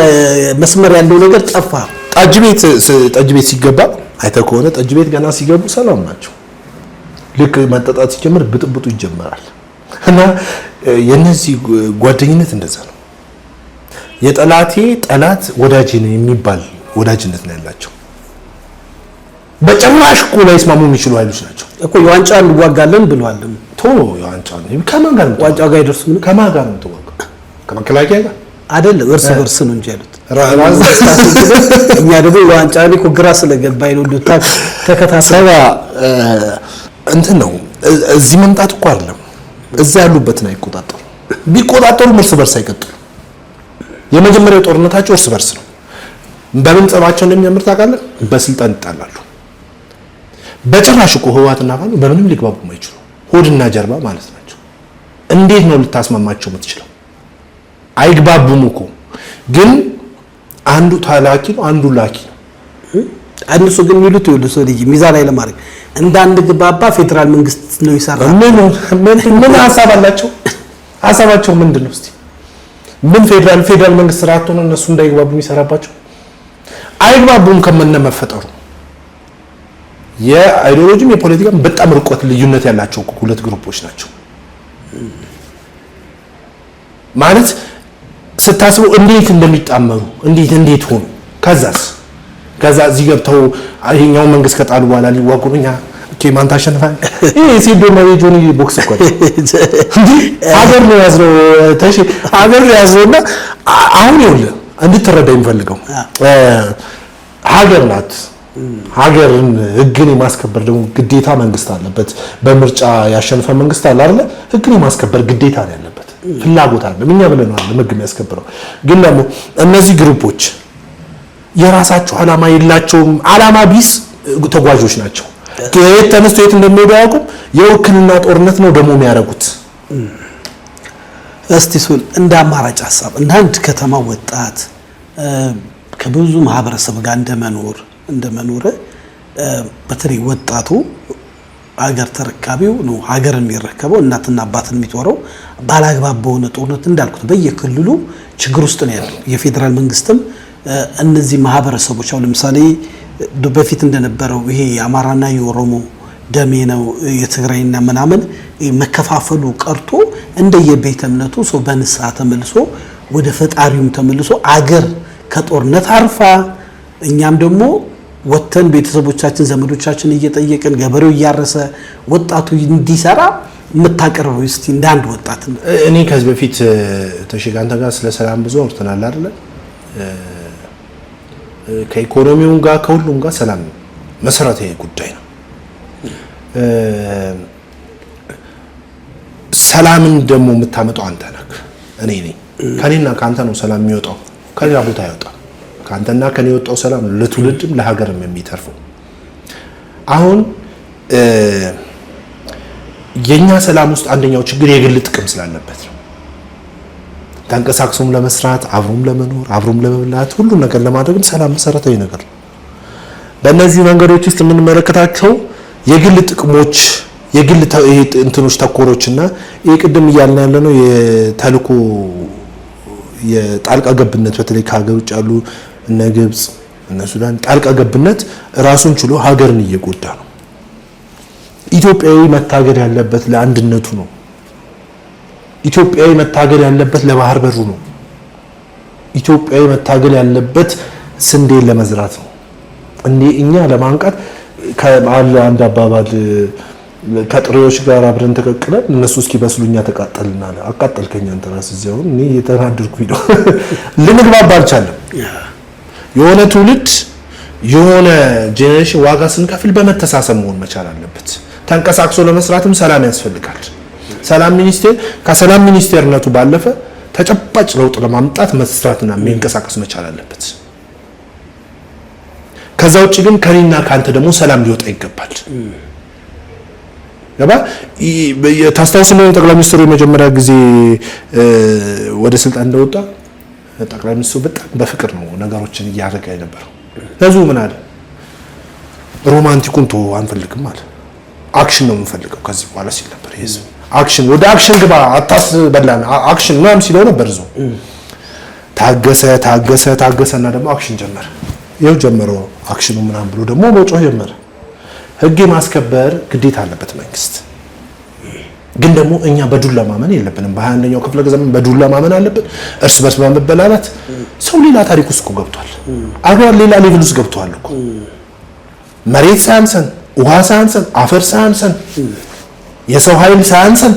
መስመር ያለው ነገር ጠፋ። ጠጅ ቤት ሲገባ አይተህ ከሆነ ጠጅ ቤት ገና ሲገቡ ሰላም ናቸው። ልክ መጠጣት ሲጀምር ብጥብጡ ይጀመራል። እና የነዚህ ጓደኝነት እንደዛ ነው። የጠላቴ ጠላት ወዳጄ ነው የሚባል ወዳጅነት ነው ያላቸው። በጭራሽ እኮ ላይስማሙ የሚችሉ ኃይሎች ናቸው እኮ። የዋንጫ እንዋጋለን ብለዋል። የዋንጫ ከማን ጋር ነው? ዋንጫው ጋር ይደርሱ። ከማን ጋር ነው ተዋጋ? ከመከላከያ ጋር አይደለም፣ እርስ በርስ ነው እንጂ ያሉት። እኛ ደግሞ የዋንጫ እኔ እኮ ግራ ስለገባኝ ነው። ተከታተለ እንትን ነው። እዚህ መምጣት እኮ አይደለም፣ እዛ ያሉበትን አይቆጣጠሩ። ቢቆጣጠሩም እርስ በርስ አይቀጥሉ። የመጀመሪያው ጦርነታቸው እርስ በርስ ነው። በምን ጸባቸው እንደሚያምር ታውቃለህ? በስልጣን ይጣላሉ። በጭራሽ እኮ ህወሓትና ፋኖ በምንም ሊግባቡ የማይችሉ ሆድና ጀርባ ማለት ናቸው። እንዴት ነው ልታስማማቸው የምትችለው? አይግባቡም እኮ። ግን አንዱ ታላኪ ነው፣ አንዱ ላኪ ነው። እነሱ ግን የሚሉት ይኸውልህ ሰው ልጅ ሚዛን ላይ ለማድረግ እንዳንድ ግባባ ፌደራል መንግስት ነው ይሰራል። ምን ሀሳብ አላቸው? ሀሳባቸው ምንድን ነው? እስቲ ምን ፌደራል መንግስት ስርዓት ሆኖ እነሱ እንዳይግባቡ የሚሰራባቸው? አይግባቡም ከመነ መፈጠሩ የአይዲዮሎጂም የፖለቲካም በጣም ርቆት ልዩነት ያላቸው ሁለት ግሩፖች ናቸው ማለት ስታስበው እንዴት እንደሚጣመሩ እንዴት ሆኑ። ከዛ እዚህ ገብተው ይሄኛው መንግስት ከጣሉ በኋላ ሊዋጉ ነው። እኛ ማን ታሸንፋል? ይሄ ሲዶ ነው ጆኒ ቦክስ እኮ ሀገር ነው ያዝነው ሀገር ነው ያዝነውና አሁን ይኸውልህ እንድትረዳ የሚፈልገው ሀገር ናት። ሀገርን ህግን የማስከበር ደግሞ ግዴታ መንግስት አለበት። በምርጫ ያሸነፈ መንግስት አለ አይደል? ህግን የማስከበር ግዴታ ነው ያለበት። ፍላጎት አለ እኛ ብለን ነው ህግ የሚያስከብረው። ግን ደግሞ እነዚህ ግሩፖች የራሳቸው አላማ የላቸውም። አላማ ቢስ ተጓዦች ናቸው። ከየት ተነስቶ የት እንደሚሄዱ አያውቁም። የውክልና ጦርነት ነው ደግሞ የሚያደርጉት። እስቲ ሱል እንደ አማራጭ ሀሳብ እንደ አንድ ከተማ ወጣት ከብዙ ማህበረሰብ ጋር እንደመኖር በተለይ ወጣቱ ሀገር ተረካቢው ነው። ሀገርን የሚረከበው እናትና አባትን የሚጦረው ባላግባብ በሆነ ጦርነት እንዳልኩት በየክልሉ ችግር ውስጥ ነው ያለው። የፌደራል መንግስትም እነዚህ ማህበረሰቦች አሁን ለምሳሌ በፊት እንደነበረው ይሄ የአማራና የኦሮሞ ደሜ ነው የትግራይና ምናምን መከፋፈሉ ቀርቶ እንደየቤተ እምነቱ ሰው በንስሐ ተመልሶ ወደ ፈጣሪውም ተመልሶ አገር ከጦርነት አርፋ እኛም ደግሞ ወተን ቤተሰቦቻችን ዘመዶቻችን እየጠየቅን ገበሬው እያረሰ ወጣቱ እንዲሰራ የምታቀርበው እስቲ እንደ አንድ ወጣት ነው። እኔ ከዚህ በፊት ተሽጋንተ ጋር ስለ ሰላም ብዙ አውርተናል አይደል? ከኢኮኖሚው ጋር ከሁሉም ጋር ሰላም መሰረታዊ ጉዳይ ነው። ሰላምን ደግሞ የምታመጣው አንተ ነህ፣ እኔ ነኝ። ከኔና ካንተ ነው ሰላም የሚወጣው፣ ከሌላ ቦታ አይወጣም። ካንተና ከኔ የወጣው ሰላም ለትውልድም ለሀገርም የሚተርፈው። አሁን የኛ ሰላም ውስጥ አንደኛው ችግር የግል ጥቅም ስላለበት ነው። ተንቀሳቅሶም ለመስራት አብሮም ለመኖር አብሮም ለመብላት ሁሉም ነገር ለማድረግ ሰላም መሰረታዊ ነገር ነው። በእነዚህ መንገዶች ውስጥ የምንመለከታቸው የግል ጥቅሞች የግል እንትኖች ተኮሮችና የቅድም እያልን ያለነው የተልኮ የጣልቃ ገብነት በተለይ ከሀገር ውጭ ያሉ እነ ግብጽ እነ ሱዳን ጣልቃ ገብነት ራሱን ችሎ ሀገርን እየጎዳ ነው። ኢትዮጵያዊ መታገል ያለበት ለአንድነቱ ነው። ኢትዮጵያዊ መታገል ያለበት ለባህር በሩ ነው። ኢትዮጵያዊ መታገል ያለበት ስንዴን ለመዝራት ነው። እኛ ለማንቃት አንድ አባባል ከጥሬዎች ጋር አብረን ተቀቅለን እነሱ እስኪበስሉኛ ተቃጠልናል። አቃጠልከኝ አንተ ራስህ እዚያው እኔ እየተናደድኩኝ ነው። ልንግባባ አልቻለም። የሆነ ትውልድ የሆነ ጄኔሬሽን ዋጋ ስንከፍል በመተሳሰብ መሆን መቻል አለበት። ተንቀሳቅሶ ለመስራትም ሰላም ያስፈልጋል። ሰላም ሚኒስቴር ከሰላም ሚኒስቴርነቱ ባለፈ ተጨባጭ ለውጥ ለማምጣት መስራትና መንቀሳቀስ መቻል አለበት። ከዛ ውጭ ግን ከኔና ካንተ ደግሞ ሰላም ሊወጣ ይገባል። ገባ ታስታውስ ነው ጠቅላይ ሚኒስትሩ የመጀመሪያ ጊዜ ወደ ስልጣን እንደወጣ ጠቅላይ ሚኒስትሩ በጣም በፍቅር ነው ነገሮችን እያደረገ የነበረው ህዝቡ ምን አለ ሮማንቲኩን አንፈልግም አለ አክሽን ነው የምንፈልገው ከዚህ በኋላ ሲል ነበር ህዝብ አክሽን ወደ አክሽን ግባ አታስበላን አክሽን ምናምን ሲለው ነበር ዞ ታገሰና ደግሞ አክሽን ጀመረ ይኸው ጀመረው አክሽኑ ምናምን ብሎ ደግሞ መጮህ ጀመረ ህግ ማስከበር ግዴታ አለበት መንግስት ግን ደግሞ እኛ በዱላ ማመን የለብንም በ21ኛው ክፍለ ዘመን በዱላ ማመን አለብን እርስ በርስ በመበላላት ሰው ሌላ ታሪክ ውስጥ ገብቷል አገር ሌላ ሌቭል ውስጥ ገብቷል እኮ መሬት ሳያንሰን ውሃ ሳያንሰን አፈር ሳያንሰን የሰው ኃይል ሳያንሰን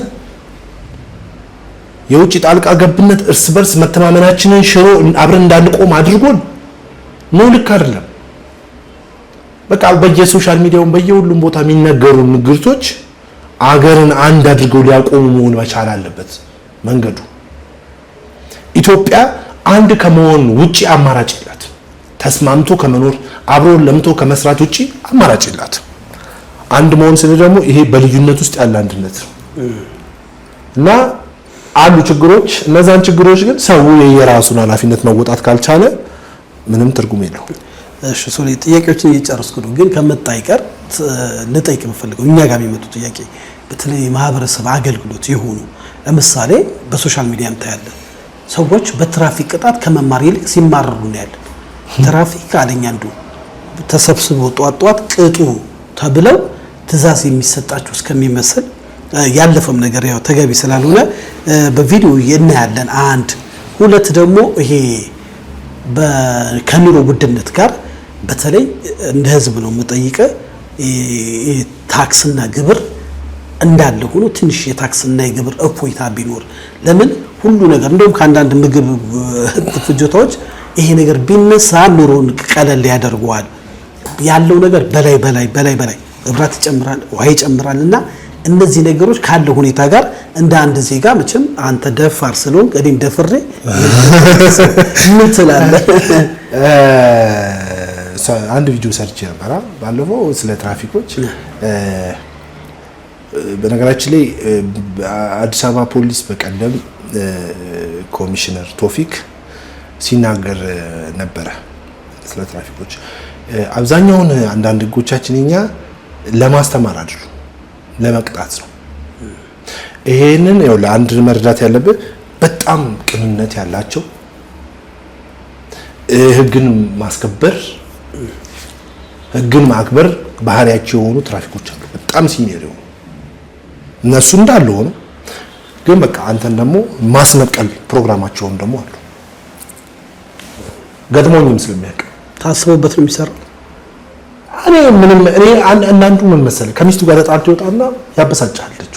የውጭ ጣልቃ ገብነት እርስ በርስ መተማመናችንን ሽሮ አብረን እንዳንቆም አድርጎን ነው ልክ አይደለም በቃ በየሶሻል ሚዲያውን በየሁሉም ቦታ የሚነገሩ ንግርቶች አገርን አንድ አድርገው ሊያቆሙ መሆን መቻል አለበት መንገዱ ኢትዮጵያ አንድ ከመሆን ውጪ አማራጭ የላት ተስማምቶ ከመኖር አብሮ ለምቶ ከመስራት ውጪ አማራጭ የላት አንድ መሆን ስለ ደግሞ ይሄ በልዩነት ውስጥ ያለ አንድነት ነው እና አሉ ችግሮች እነዛን ችግሮች ግን ሰው የራሱን ኃላፊነት መወጣት ካልቻለ ምንም ትርጉም የለውም እሺ ሶሪ ጥያቄዎችን እየጨረስኩ ነው ግን ከመጣ አይቀር ልጠይቅ የምፈልገው እኛ ጋር የሚመጡ ጥያቄ በተለይ ማህበረሰብ አገልግሎት ይሆኑ ለምሳሌ በሶሻል ሚዲያም ታያለ ሰዎች በትራፊክ ቅጣት ከመማር ይልቅ ሲማረሩ ነው ያለ ትራፊክ አለኛ እንዱ ተሰብስበው ጧጧት ቅጡ ተብለው ትዛዝ የሚሰጣቸው እስከሚመስል ያለፈም ነገር ያው ተገቢ ስላልሆነ በቪዲዮ እናያለን አንድ ሁለት ደግሞ ይሄ በከኑሮ ውድነት ጋር በተለይ እንደ ህዝብ ነው መጠይቀ ታክስና ግብር እንዳለ ሆኖ ትንሽ የታክስና የግብር እፎይታ ቢኖር ለምን ሁሉ ነገር እንደውም ከአንዳንድ ምግብ ፍጆታዎች ይሄ ነገር ቢነሳ ኑሮን ቀለል ያደርገዋል ያለው ነገር በላይ እብራት ይጨምራል ውሃ ይጨምራልና እነዚህ ነገሮች ካለው ሁኔታ ጋር እንደ አንድ ዜጋ መቼም አንተ ደፋር ስለሆንክ እኔም ደፍሬ ምን ትላለህ አንድ ቪዲዮ ሰርች ነበር ባለፈው ስለ ትራፊኮች በነገራችን ላይ አዲስ አበባ ፖሊስ በቀደም ኮሚሽነር ቶፊክ ሲናገር ነበረ ስለ ትራፊኮች አብዛኛውን አንዳንድ ህጎቻችንኛ ለማስተማር አይደሉ ለመቅጣት ነው ይሄንን ያው ለአንድ መረዳት ያለበት በጣም ቅንነት ያላቸው ህግን ማስከበር ህግን ማክበር ባህሪያቸው የሆኑ ትራፊኮች አሉ በጣም ሲኒየር የሆኑ እነሱ እንዳሉ ሆኖ ግን በቃ አንተን ደግሞ ማስነቀል ፕሮግራማቸውን ደግሞ አሉ ገጥሞኝም ስለሚያውቅ ታስቦበት ነው የሚሰራው እኔ አንዳንዱ ምን መሰለህ ከሚስቱ ጋር ተጣልቶ ይወጣና ያበሳጫል ልጅቱ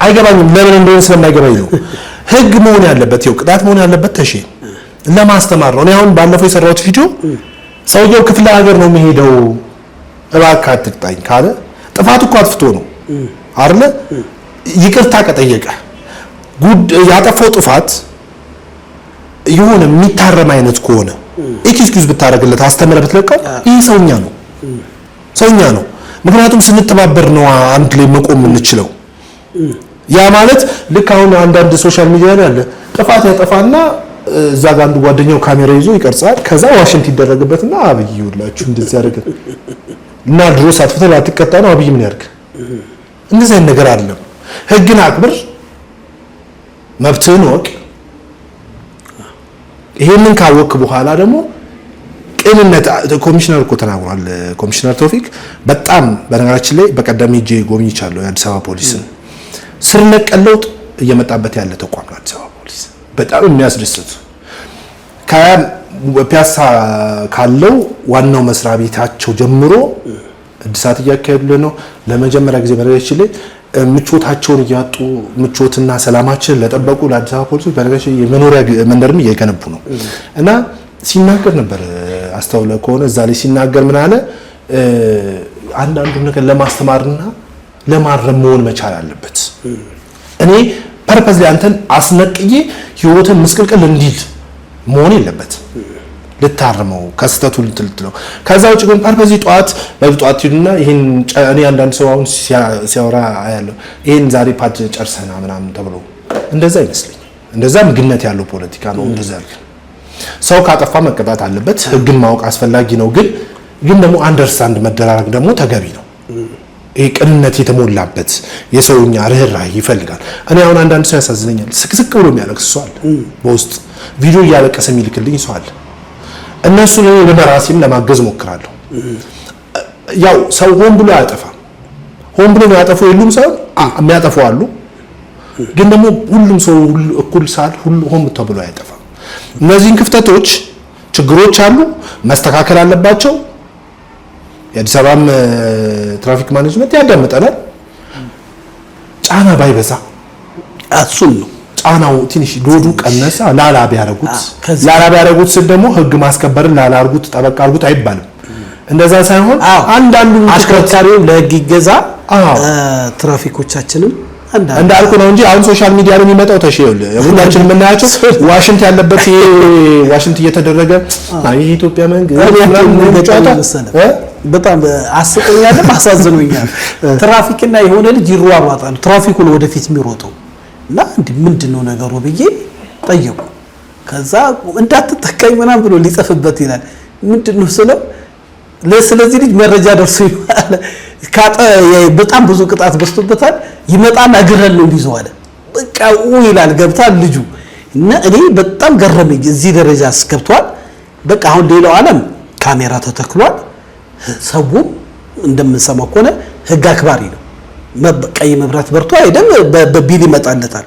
አይገባኝም ለምን እንደሆነ ስለማይገባኝ ነው ህግ መሆን ያለበት ይው ቅጣት መሆን ያለበት ተሺ ለማስተማር ነው እኔ አሁን ባለፈው የሰራሁት ቪዲዮ ሰውየው ክፍለ ሀገር ነው የሚሄደው እባክህ አትቅጣኝ ካለ ጥፋቱ እኮ አጥፍቶ ነው አይደል ይቅርታ ከጠየቀ ጉድ ያጠፋው ጥፋት የሆነ የሚታረም አይነት ከሆነ ኤክስኪዩዝ ብታረግለት አስተምረ ብትለቀው ይሄ ሰውኛ ነው ምክንያቱም ስንተባበር ነው አንድ ላይ መቆም የምንችለው ያ ማለት ልክ አሁን አንዳንድ ሶሻል ሚዲያ ላይ አለ ጥፋት ያጠፋና እዛ ጋር አንዱ ጓደኛው ካሜራ ይዞ ይቀርጻል ከዛ ዋሽንት ይደረግበትና አብይ ይውላችሁ እንደዚህ ያደርግ እና ድሮስ አጥፍተህ አትቀጣ ነው አብይ ምን ያርግ እንደዚህ አይነት ነገር አይደለም ህግን አክብር መብትህን ወቅ ይሄንን ካወቅ በኋላ ደግሞ ቅንነት ኮሚሽነር እኮ ተናግሯል ኮሚሽነር ቶፊክ በጣም በነገራችን ላይ በቀደም ሄጄ ጎብኝቻለሁ የአዲስ አበባ ፖሊስን ስር ነቀል ለውጥ እየመጣበት ያለ ተቋም ነው አዲስ አበባ ፖሊስ በጣም የሚያስደስት ከፒያሳ ካለው ዋናው መስሪያ ቤታቸው ጀምሮ እድሳት እያካሄዱ ነው ለመጀመሪያ ጊዜ በነገራችን ላይ ምቾታቸውን እያጡ ምቾትና ሰላማችን ለጠበቁ ለአዲስ አበባ ፖሊሶች በነገራችን የመኖሪያ መንደርም እየገነቡ ነው እና ሲናገር ነበር አስተውለ ከሆነ እዛ ላይ ሲናገር ምን አለ አንዳንዱ ነገር ለማስተማርና ለማረም መሆን መቻል አለበት እኔ ፐርፐዝ ላይ አንተን አስነቅዬ ህይወትን ምስቅልቅል እንዲል መሆን የለበት ልታርመው ከስተቱ ልትልትለው። ከዛ ውጭ ግን ፐርፐዚ ጠዋት ይሉና ይሄን እኔ አንዳንድ ሰው አሁን ሲያወራ ያለው ይሄን ዛሬ ፓድ ጨርሰና ምናምን ተብሎ እንደዛ ይመስለኝ። እንደዛ ምግነት ያለው ፖለቲካ ነው። እንደዛ ያልከ ሰው ካጠፋ መቀጣት አለበት። ህግን ማወቅ አስፈላጊ ነው። ግን ደግሞ አንደርስታንድ መደራረግ ደግሞ ተገቢ ነው። ይሄ ቅንነት የተሞላበት የሰውኛ ርህራሄ ይፈልጋል። እኔ አሁን አንዳንድ ሰው ያሳዝነኛል። ስቅስቅ ብሎ የሚያለቅስ ሰው አለ። በውስጥ ቪዲዮ እያለቀሰ የሚልክልኝ ሰው አለ። እነሱ ለራሴም ለማገዝ ሞክራለሁ። ያው ሰው ሆን ብሎ አያጠፋም። ሆን ብሎ የሚያጠፉ የሉም ሰው የሚያጠፉ አሉ። ግን ደግሞ ሁሉም ሰው እኩል ሳል ሆን ተብሎ አያጠፋም። እነዚህን ክፍተቶች ችግሮች አሉ፣ መስተካከል አለባቸው። የአዲስ አበባም ትራፊክ ማኔጅመንት ያዳምጠናል። ጫና ባይበዛ እሱን ነው ጫናው ትንሽ ዶዱ ቀነሰ ላላ ቢያረጉት ስል ደግሞ ህግ ማስከበርን ላላ አርጉት ጠበቃ አርጉት አይባልም። እንደዛ ሳይሆን አንዳንዱ አሽከርካሪው ለህግ ይገዛ፣ ትራፊኮቻችንም እንዳልኩ ነው እንጂ አሁን ሶሻል ሚዲያ ላይ የሚመጣው ተሽየል ሁላችን የምናያቸው ዋሽንት ያለበት ዋሽንት እየተደረገ የኢትዮጵያ መንግስት በጣም አስቆኛል፣ አሳዝኖኛል። ትራፊክና የሆነ ልጅ ይሯሯጣሉ፣ ትራፊኩ ነው ወደፊት የሚሮጠው እና ምንድነው ነገሩ ብዬ ጠየቁ። ከዛ እንዳትተካኝ ምናምን ብሎ ሊጽፍበት ይላል። ምንድነው ስለው ስለዚህ ልጅ መረጃ ደርሶ በጣም ብዙ ቅጣት በስቶበታል። ይመጣና እግረን ነው ይዘዋል። በቃ ይላል ገብታል ልጁ እና እኔ በጣም ገረመኝ። እዚህ ደረጃ አስገብቷል። በቃ አሁን ሌላው ዓለም ካሜራ ተተክሏል። ሰው እንደምንሰማው ከሆነ ህግ አክባሪ ነው። ቀይ መብራት በርቶ አይደም በቢል ይመጣለታል።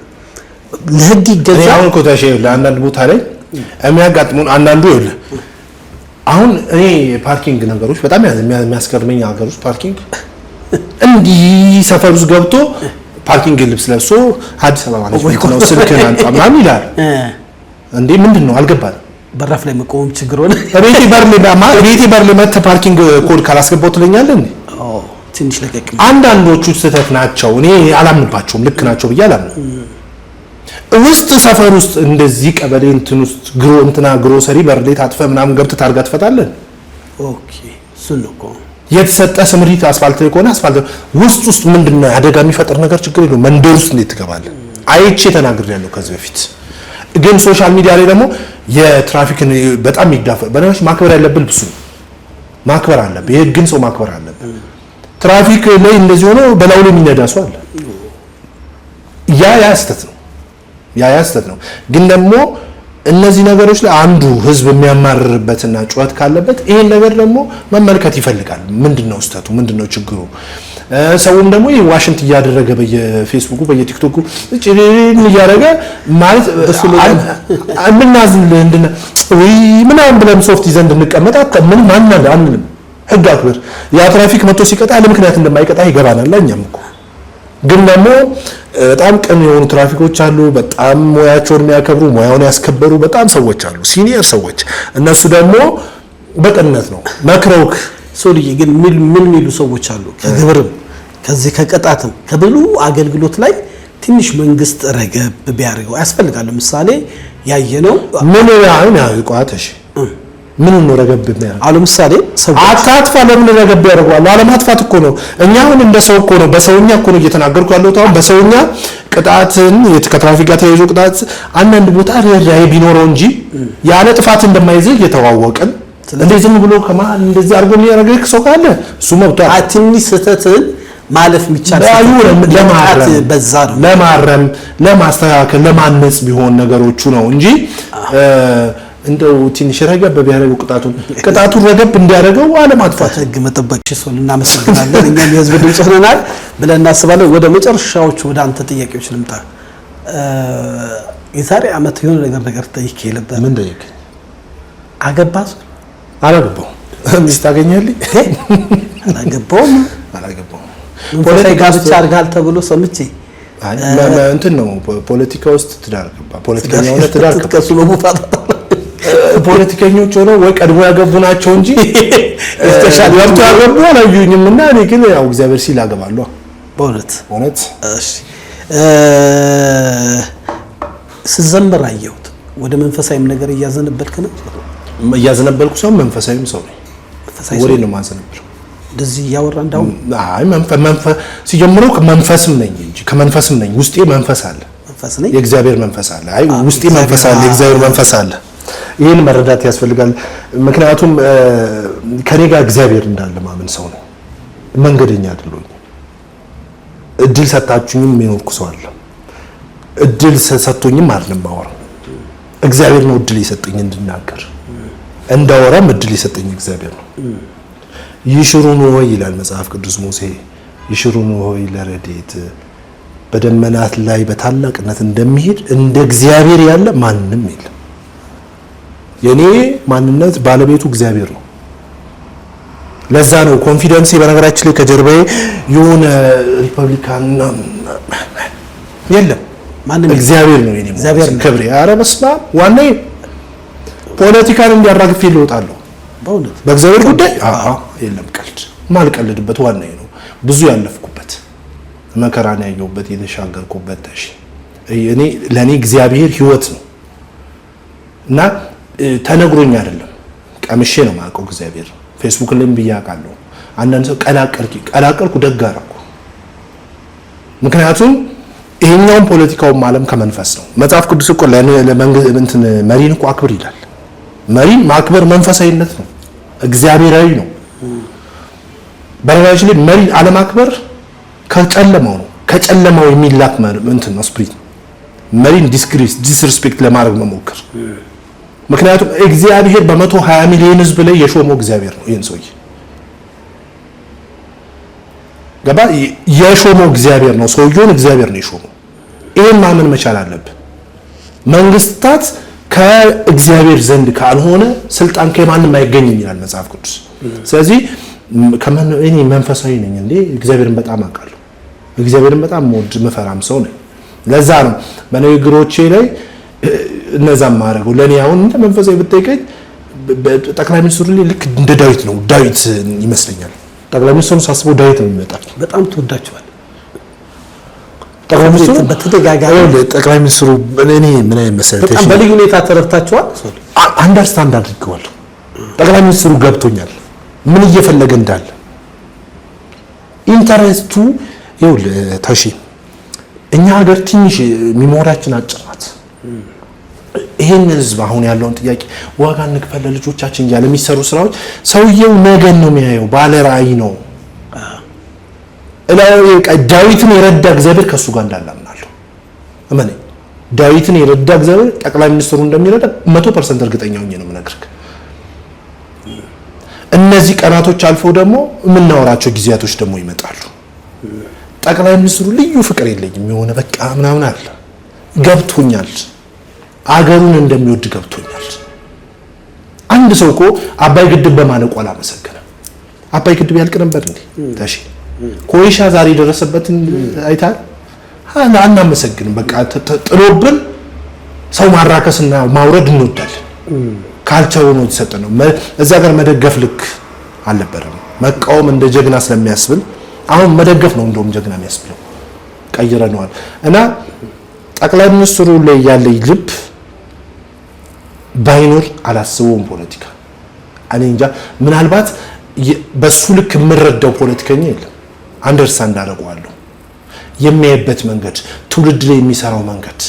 ለህግ ይገዛል። አሁን ኮታሽ ለአንዳንድ ቦታ ላይ የሚያጋጥሙን አንዳንዱ ይኸውልህ አሁን እኔ ፓርኪንግ ነገሮች በጣም የሚያስገርመኝ ሀገር ውስጥ ፓርኪንግ እንዲህ ሰፈር ውስጥ ገብቶ ፓርኪንግ ልብስ ለብሶ አዲስ አበባ ማለት ነው ስልክህን አንጣ ምናምን ይላል። እንዴ ምንድነው አልገባንም። በራፍ ላይ መቆም ችግር ሆነ። ቤቴ በርሊ መተ ፓርኪንግ ኮድ ካላስገባው ትለኛለህ እንዴ? ትንሽ ለቀቅ። አንዳንዶቹ ስህተት ናቸው። እኔ አላምንባቸውም። ልክ ናቸው ብዬ አላምንም። ውስጥ ሰፈር ውስጥ እንደዚህ ቀበሌ እንትን ውስጥ ግሮሰሪ በርሌ ታጥፈ ምናምን ገብተህ ታርጋ ትፈታለህ። ኦኬ ሱንኮ የተሰጠ ስምሪት አስፋልት ላይ ከሆነ አስፋልት ውስጥ ምንድነው አደጋ የሚፈጥር ነገር ችግር የለውም። መንደር ውስጥ እንዴት ትገባለህ? አይቼ ተናግሬያለሁ ከዚህ በፊት። ግን ሶሻል ሚዲያ ላይ ደግሞ የትራፊክን በጣም ይዳፈር በነሽ ማክበር ያለብን ብሱ ማክበር አለብን። የህግን ሰው ማክበር አለብን። ትራፊክ ላይ እንደዚህ ሆኖ በላው ላይ የሚነዳ ሰው አለ። ያ ስህተት ነው። ግን ደግሞ እነዚህ ነገሮች ላይ አንዱ ህዝብ የሚያማርርበትና ጩኸት ካለበት ይሄን ነገር ደግሞ መመልከት ይፈልጋል። ምንድነው ስህተቱ? ምንድነው ችግሩ? ሰውም ደግሞ ዋሽንት እያደረገ በየፌስቡኩ በየቲክቶኩ ጭሪን እያደረገ ማለት እሱ ምናዝልህ ምናምን ብለን ሶፍት ይዘን እንድንቀመጥ ምን ማናለ አንልም። ህግ አክብር። ያ ትራፊክ መጥቶ ሲቀጣ ለምክንያት እንደማይቀጣ ይገባናል። እኛም እኮ ግን ደግሞ በጣም ቅን የሆኑ ትራፊኮች አሉ። በጣም ሙያቸውን የሚያከብሩ ሙያውን ያስከበሩ በጣም ሰዎች አሉ፣ ሲኒየር ሰዎች። እነሱ ደግሞ በቅንነት ነው መክረውክ ሶልዬ ግን ምን የሚሉ ሰዎች አሉ። ከግብርም ከዚህ ከቅጣትም ከብሉ አገልግሎት ላይ ትንሽ መንግስት ረገብ ቢያደርገው ያስፈልጋል። ለምሳሌ ያየነው ምን ያቋተሽ ምን ነው ረገብ ቢያደርገው አሁን ለምሳሌ ሰዎች አታጥፋ ለምን ረገብ ያደርጋሉ? አለማጥፋት እኮ ነው። እኛ አሁን እንደ ሰው እኮ ነው በሰውኛ እኮ ነው እየተናገርኩ ያለሁት። አሁን በሰውኛ ቅጣትን ከትራፊክ ጋር ተያይዞ ቅጣት አንዳንድ ቦታ ርህራሄ ቢኖረው እንጂ ያለ ጥፋት እንደማይዘህ እየተዋወቅን እንደዚህ ብሎ ከማን እንደዚህ አድርጎ የሚያደርግ ሰው ካለ እሱ መብቷል። ትንሽ ስህተትን ማለፍ የሚቻል ለማረም ለማስተካከል ለማነጽ ቢሆን ነገሮቹ ነው እንጂ እንደው ትንሽ ረገብ ቢያደርገው ቅጣቱን ረገብ እንዲያደርገው አለማጥፋት ህግ መጠበቅ ሰው እናመሰግናለን። እኛም የህዝብ ድምጽ ሆነናል ብለን እናስባለን። ወደ መጨረሻዎቹ ወደ አንተ ጥያቄዎች ልምጣ። የዛሬ ዓመት የሆነ ነገር ጠይቄ ነበር። ምን ጠይቄ? አገባህ? አላገባሁም። ሚስት አገኘህልኝ? አላገባሁም። ፖለቲካ ብቻ አድርጋል ተብሎ ሰምቼ እንትን ነው ፖለቲካ ውስጥ ትዳር ገባ። ፖለቲከኛ ሆነ ትዳር ከሱ በሙፋታ ፖለቲከኞች ሆነው ወይ ቀድሞ ያገቡ ናቸው እንጂ ስፔሻሊ ወጥቶ ያገቡ አላዩኝም። እና እኔ ግን ያው እግዚአብሔር ሲል አገባለሁ። በእውነት እሺ። ስዘምር አየሁት። ወደ መንፈሳዊም ነገር እያዘነበልክ ነው? እያዘነበልኩ ሰው መንፈሳዊም ሰው ነኝ። ወሬ ነው ማዘነብለው እንደዚህ እያወራ እንዳው አይ መንፈስ ሲጀምረው ከመንፈስም ነኝ እንጂ ከመንፈስም ነኝ። ውስጤ መንፈስ አለ። መንፈስ ነኝ። የእግዚአብሔር መንፈስ አለ። አይ ውስጤ መንፈስ አለ። የእግዚአብሔር መንፈስ አለ። ይሄን መረዳት ያስፈልጋል። ምክንያቱም ከኔ ጋር እግዚአብሔር እንዳለ ማመን ሰው ነው። መንገደኛ አይደለሁም። እድል ሰጣችሁኝም የኖርኩ ሰው አለ። እድል ሰጥቶኝም አይደለም ባወራ እግዚአብሔር ነው እድል የሰጠኝ እንድናገር እንዳወራም እድል የሰጠኝ እግዚአብሔር ነው። ይሽሩን ሆይ ይላል መጽሐፍ ቅዱስ ሙሴ ይሽሩን ሆይ ለረድኤት በደመናት ላይ በታላቅነት እንደሚሄድ እንደ እግዚአብሔር ያለ ማንም የለም። የኔ ማንነት ባለቤቱ እግዚአብሔር ነው። ለዛ ነው ኮንፊደንስ በነገራችን ላይ ከጀርባዬ የሆነ ሪፐብሊካን የለም ማንም እግዚአብሔር ነው የኔ እግዚአብሔር ክብሬ። ኧረ በስመ አብ ዋናዬ ፖለቲካን እንዲያራግፍ ይለውጣሉ በእውነት በእግዚአብሔር ጉዳይ የለም ቀልድ ማልቀልድበት ዋናዬ ነው። ብዙ ያለፍኩበት መከራን ያየሁበት የተሻገርኩበት እኔ ለኔ እግዚአብሔር ህይወት ነው እና ተነግሮኝ አይደለም ቀምሼ ነው የማውቀው እግዚአብሔር። ፌስቡክ ላይም ብያቃለሁ። አንዳንድ ሰው ቀላቀልኩ ደግ አደረኩ። ምክንያቱም ይሄኛውን ፖለቲካውን ዓለም ከመንፈስ ነው። መጽሐፍ ቅዱስ እኮ ለመንግስት መሪን እኮ አክብር ይላል። መሪን ማክበር መንፈሳዊነት ነው፣ እግዚአብሔራዊ ነው። በነገራችን ላይ መሪን አለማክበር ከጨለማው ነው። ከጨለማው የሚላክ እንትን ነው ስፒሪት። መሪን ዲስሪስፔክት ለማድረግ መሞከር። ምክንያቱም እግዚአብሔር በ120 ሚሊዮን ህዝብ ላይ የሾመው እግዚአብሔር ነው። ይሄን ሰውዬ ገባ የሾመው እግዚአብሔር ነው። ሰውየውን እግዚአብሔር ነው የሾመው። ይሄን ማመን መቻል አለብን። መንግስታት ከእግዚአብሔር ዘንድ ካልሆነ ስልጣን ከማንም አይገኝም ይላል መጽሐፍ ቅዱስ። ስለዚህ እኔ መንፈሳዊ ነኝ እንዴ እግዚአብሔርን በጣም አውቃለሁ። እግዚአብሔርን በጣም ወድ መፈራም ሰው ነኝ። ለዛ ነው በንግግሮቼ ላይ እነዛም ማድረገው። ለኔ አሁን እንደ መንፈሳዊ ብትጠይቀኝ ጠቅላይ ሚኒስትሩ ልክ እንደ ዳዊት ነው። ዳዊት ይመስለኛል ጠቅላይ ሚኒስትሩ ሳስበው ዳዊት ነው የሚመጣው። በጣም ተወዳቸዋል ጠቅላይ ሚኒስትሩ በተደጋጋሚ ጠቅላይ ሚኒስትሩ እኔ ምን አይመስልሽ በጣም በልዩ ሁኔታ ተረድታቸዋል። አንደርስታንድ አድርገዋል። ጠቅላይ ሚኒስትሩ ገብቶኛል ምን እየፈለገ እንዳለ ኢንተረስቱ ይኸውልህ ታሺ እኛ ሀገር ትንሽ ሚሞሪያችን አጭር ናት። ይሄን ህዝብ አሁን ያለውን ጥያቄ ዋጋ እንክፈል ለልጆቻችን እያለ የሚሰሩ ስራዎች ሰውየው ነገን ነው የሚያየው። ባለ ራዕይ ነው። ዳዊትን የረዳ እግዚአብሔር ከሱ ጋር እንዳላምናለሁ እመኔ። ዳዊትን የረዳ እግዚአብሔር ጠቅላይ ሚኒስትሩ እንደሚረዳ 100% እርግጠኛ ሆኜ ነው የምነግርህ። እነዚህ ቀናቶች አልፈው ደግሞ የምናወራቸው ጊዜያቶች ደግሞ ይመጣሉ። ጠቅላይ ሚኒስትሩ ልዩ ፍቅር የለኝም የሆነ በቃ ምናምን አለ። ገብቶኛል አገሩን እንደሚወድ ገብቶኛል። አንድ ሰው እኮ አባይ ግድብ በማለቁ አላመሰገነም። አባይ ግድብ ያልቅ ነበር እንዴ ታሺ? ኮይሻ ዛሬ ደረሰበትን አይታል? አናመሰግንም። በቃ ጥሎብን ሰው ማራከስና ማውረድ እንወዳለን። ካልቸሩ ነው የተሰጠነው። እዛ ጋር መደገፍ ልክ አልነበረም። መቃወም እንደ ጀግና ስለሚያስብል አሁን መደገፍ ነው እንደውም ጀግና የሚያስብለው። ቀይረነዋል እና ጠቅላይ ሚኒስትሩ ላይ ያለኝ ልብ ባይኖር አላስበውም ፖለቲካ። እኔ እንጃ ምናልባት በሱ ልክ የምረዳው ፖለቲከኛ የለም። አንደርስታንድ አደርገዋለሁ። የሚያይበት መንገድ፣ ትውልድ ላይ የሚሰራው መንገድ፣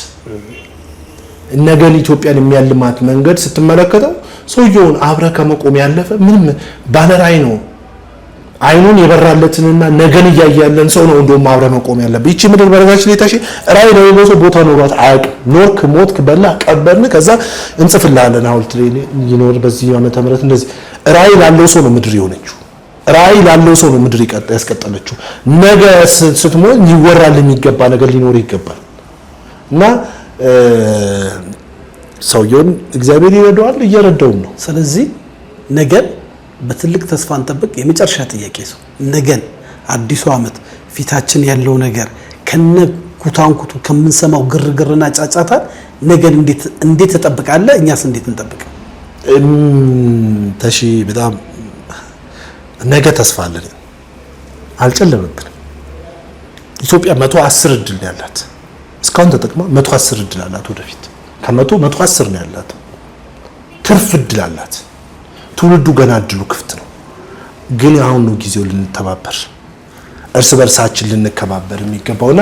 ነገን ኢትዮጵያን የሚያልማት መንገድ ስትመለከተው ሰውየውን አብረ ከመቆም ያለፈ ምንም ባለራዕይ ነው። አይኑን የበራለትንና ነገን እያያለን ሰው ነው እንደውም አብረ መቆም ያለበት። ይቺ ምድር በረጋችን ላይ ታሺ ራዕይ ነው የሞተው ቦታ ኖሯት አያውቅም። ኖርክ፣ ሞትክ፣ በላ ቀበርን፣ ከዛ እንጽፍልሃለን ሐውልት ላይ ይኖር በዚህ ዓመተ ምህረት እንደዚህ። ራዕይ ላለው ሰው ነው ምድር የሆነችው። ራዕይ ላለው ሰው ነው ምድር ያስቀጠለችው። ነገ ስትሞት ሊወራል የሚገባ ነገር ሊኖር ይገባል እና ሰውየውን እግዚአብሔር ይረዳዋል፣ እየረዳውም ነው። ስለዚህ ነገን በትልቅ ተስፋ እንጠብቅ። የመጨረሻ ጥያቄ ሰው ነገን አዲሱ ዓመት ፊታችን ያለው ነገር ከነ ኩታንኩቱ ከምንሰማው ግርግርና ጫጫታ ነገን እንዴት ተጠብቃለህ? እኛስ እንዴት እንጠብቅ? ታሺ በጣም ነገ ተስፋ አለን። አልጨለመብንም። ኢትዮጵያ 110 እድል ያላት እስካሁን ተጠቅማ 110 እድል አላት። ወደፊት ከ110 ነው ያላት። ትርፍ እድል አላት። ትውልዱ ገና እድሉ ክፍት ነው። ግን አሁን ነው ጊዜው ልንተባበር፣ እርስ በርሳችን ልንከባበር የሚገባውና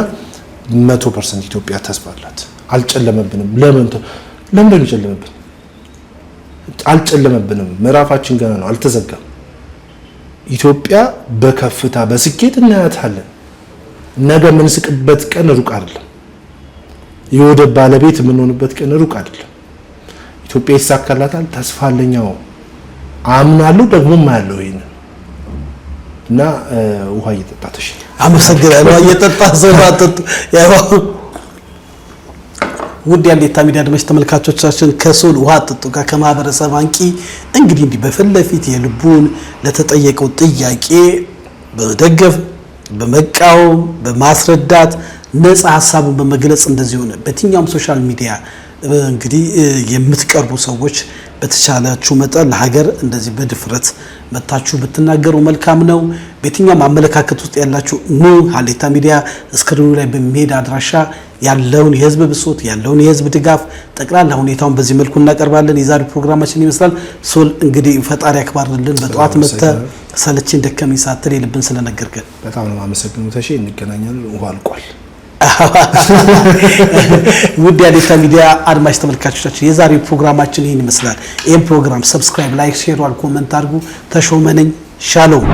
100% ኢትዮጵያ ተስፋ አላት። አልጨለመብንም። ለምን ነው የጨለመብን? አልጨለመብንም። ምዕራፋችን ገና ነው፣ አልተዘጋም። ኢትዮጵያ በከፍታ በስኬት እናያታለን። ነገ የምንስቅበት ቀን ሩቅ አይደለም። የወደብ ባለቤት የምንሆንበት ቀን ሩቅ አይደለም። ኢትዮጵያ ይሳካላታል። ተስፋ አለኛው አምናለሁ። ደግሞም ያለው ይሄን እና ውሃ እየጠጣሽ አመሰግናለሁ። ውሃ እየጠጣ ዘባጠጡ ያው ውድ ያሌታ ሚዲያ አድማጭ ተመልካቾቻችን ከሶል ውሃ አጠጡ ጋር ከማህበረሰብ አንቂ እንግዲህ በፊት ለፊት የልቡን ለተጠየቀው ጥያቄ በመደገፍ በመቃወም በማስረዳት ነፃ ሐሳቡን በመግለጽ እንደዚህ ሆነ በየትኛውም ሶሻል ሚዲያ እንግዲህ የምትቀርቡ ሰዎች በተቻላችሁ መጠን ለሀገር እንደዚህ በድፍረት መታችሁ ብትናገሩ መልካም ነው። በየትኛውም አመለካከት ውስጥ ያላችሁ ኑ ሀሌታ ሚዲያ ስክሪኑ ላይ በሚሄድ አድራሻ ያለውን የህዝብ ብሶት ያለውን የህዝብ ድጋፍ ጠቅላላ ሁኔታውን በዚህ መልኩ እናቀርባለን። የዛሬው ፕሮግራማችን ይመስላል። ሶል እንግዲህ ፈጣሪ ያክባርልን። በጠዋት መጥተ ሰለችን ደከመኝ ሳትል የልብን ስለነገርከን በጣም ነው አመሰግናለሁ። ተሼ እንገናኛለን። ውሃ አልቋል። ውድ ያሌታ ሚዲያ አድማጭ ተመልካቾቻችን የዛሬው ፕሮግራማችን ይህን ይመስላል። ይህን ፕሮግራም ሰብስክራይብ፣ ላይክ፣ ሼር፣ ኮሜንት አድርጉ። ተሾመ ነኝ። ሻሎም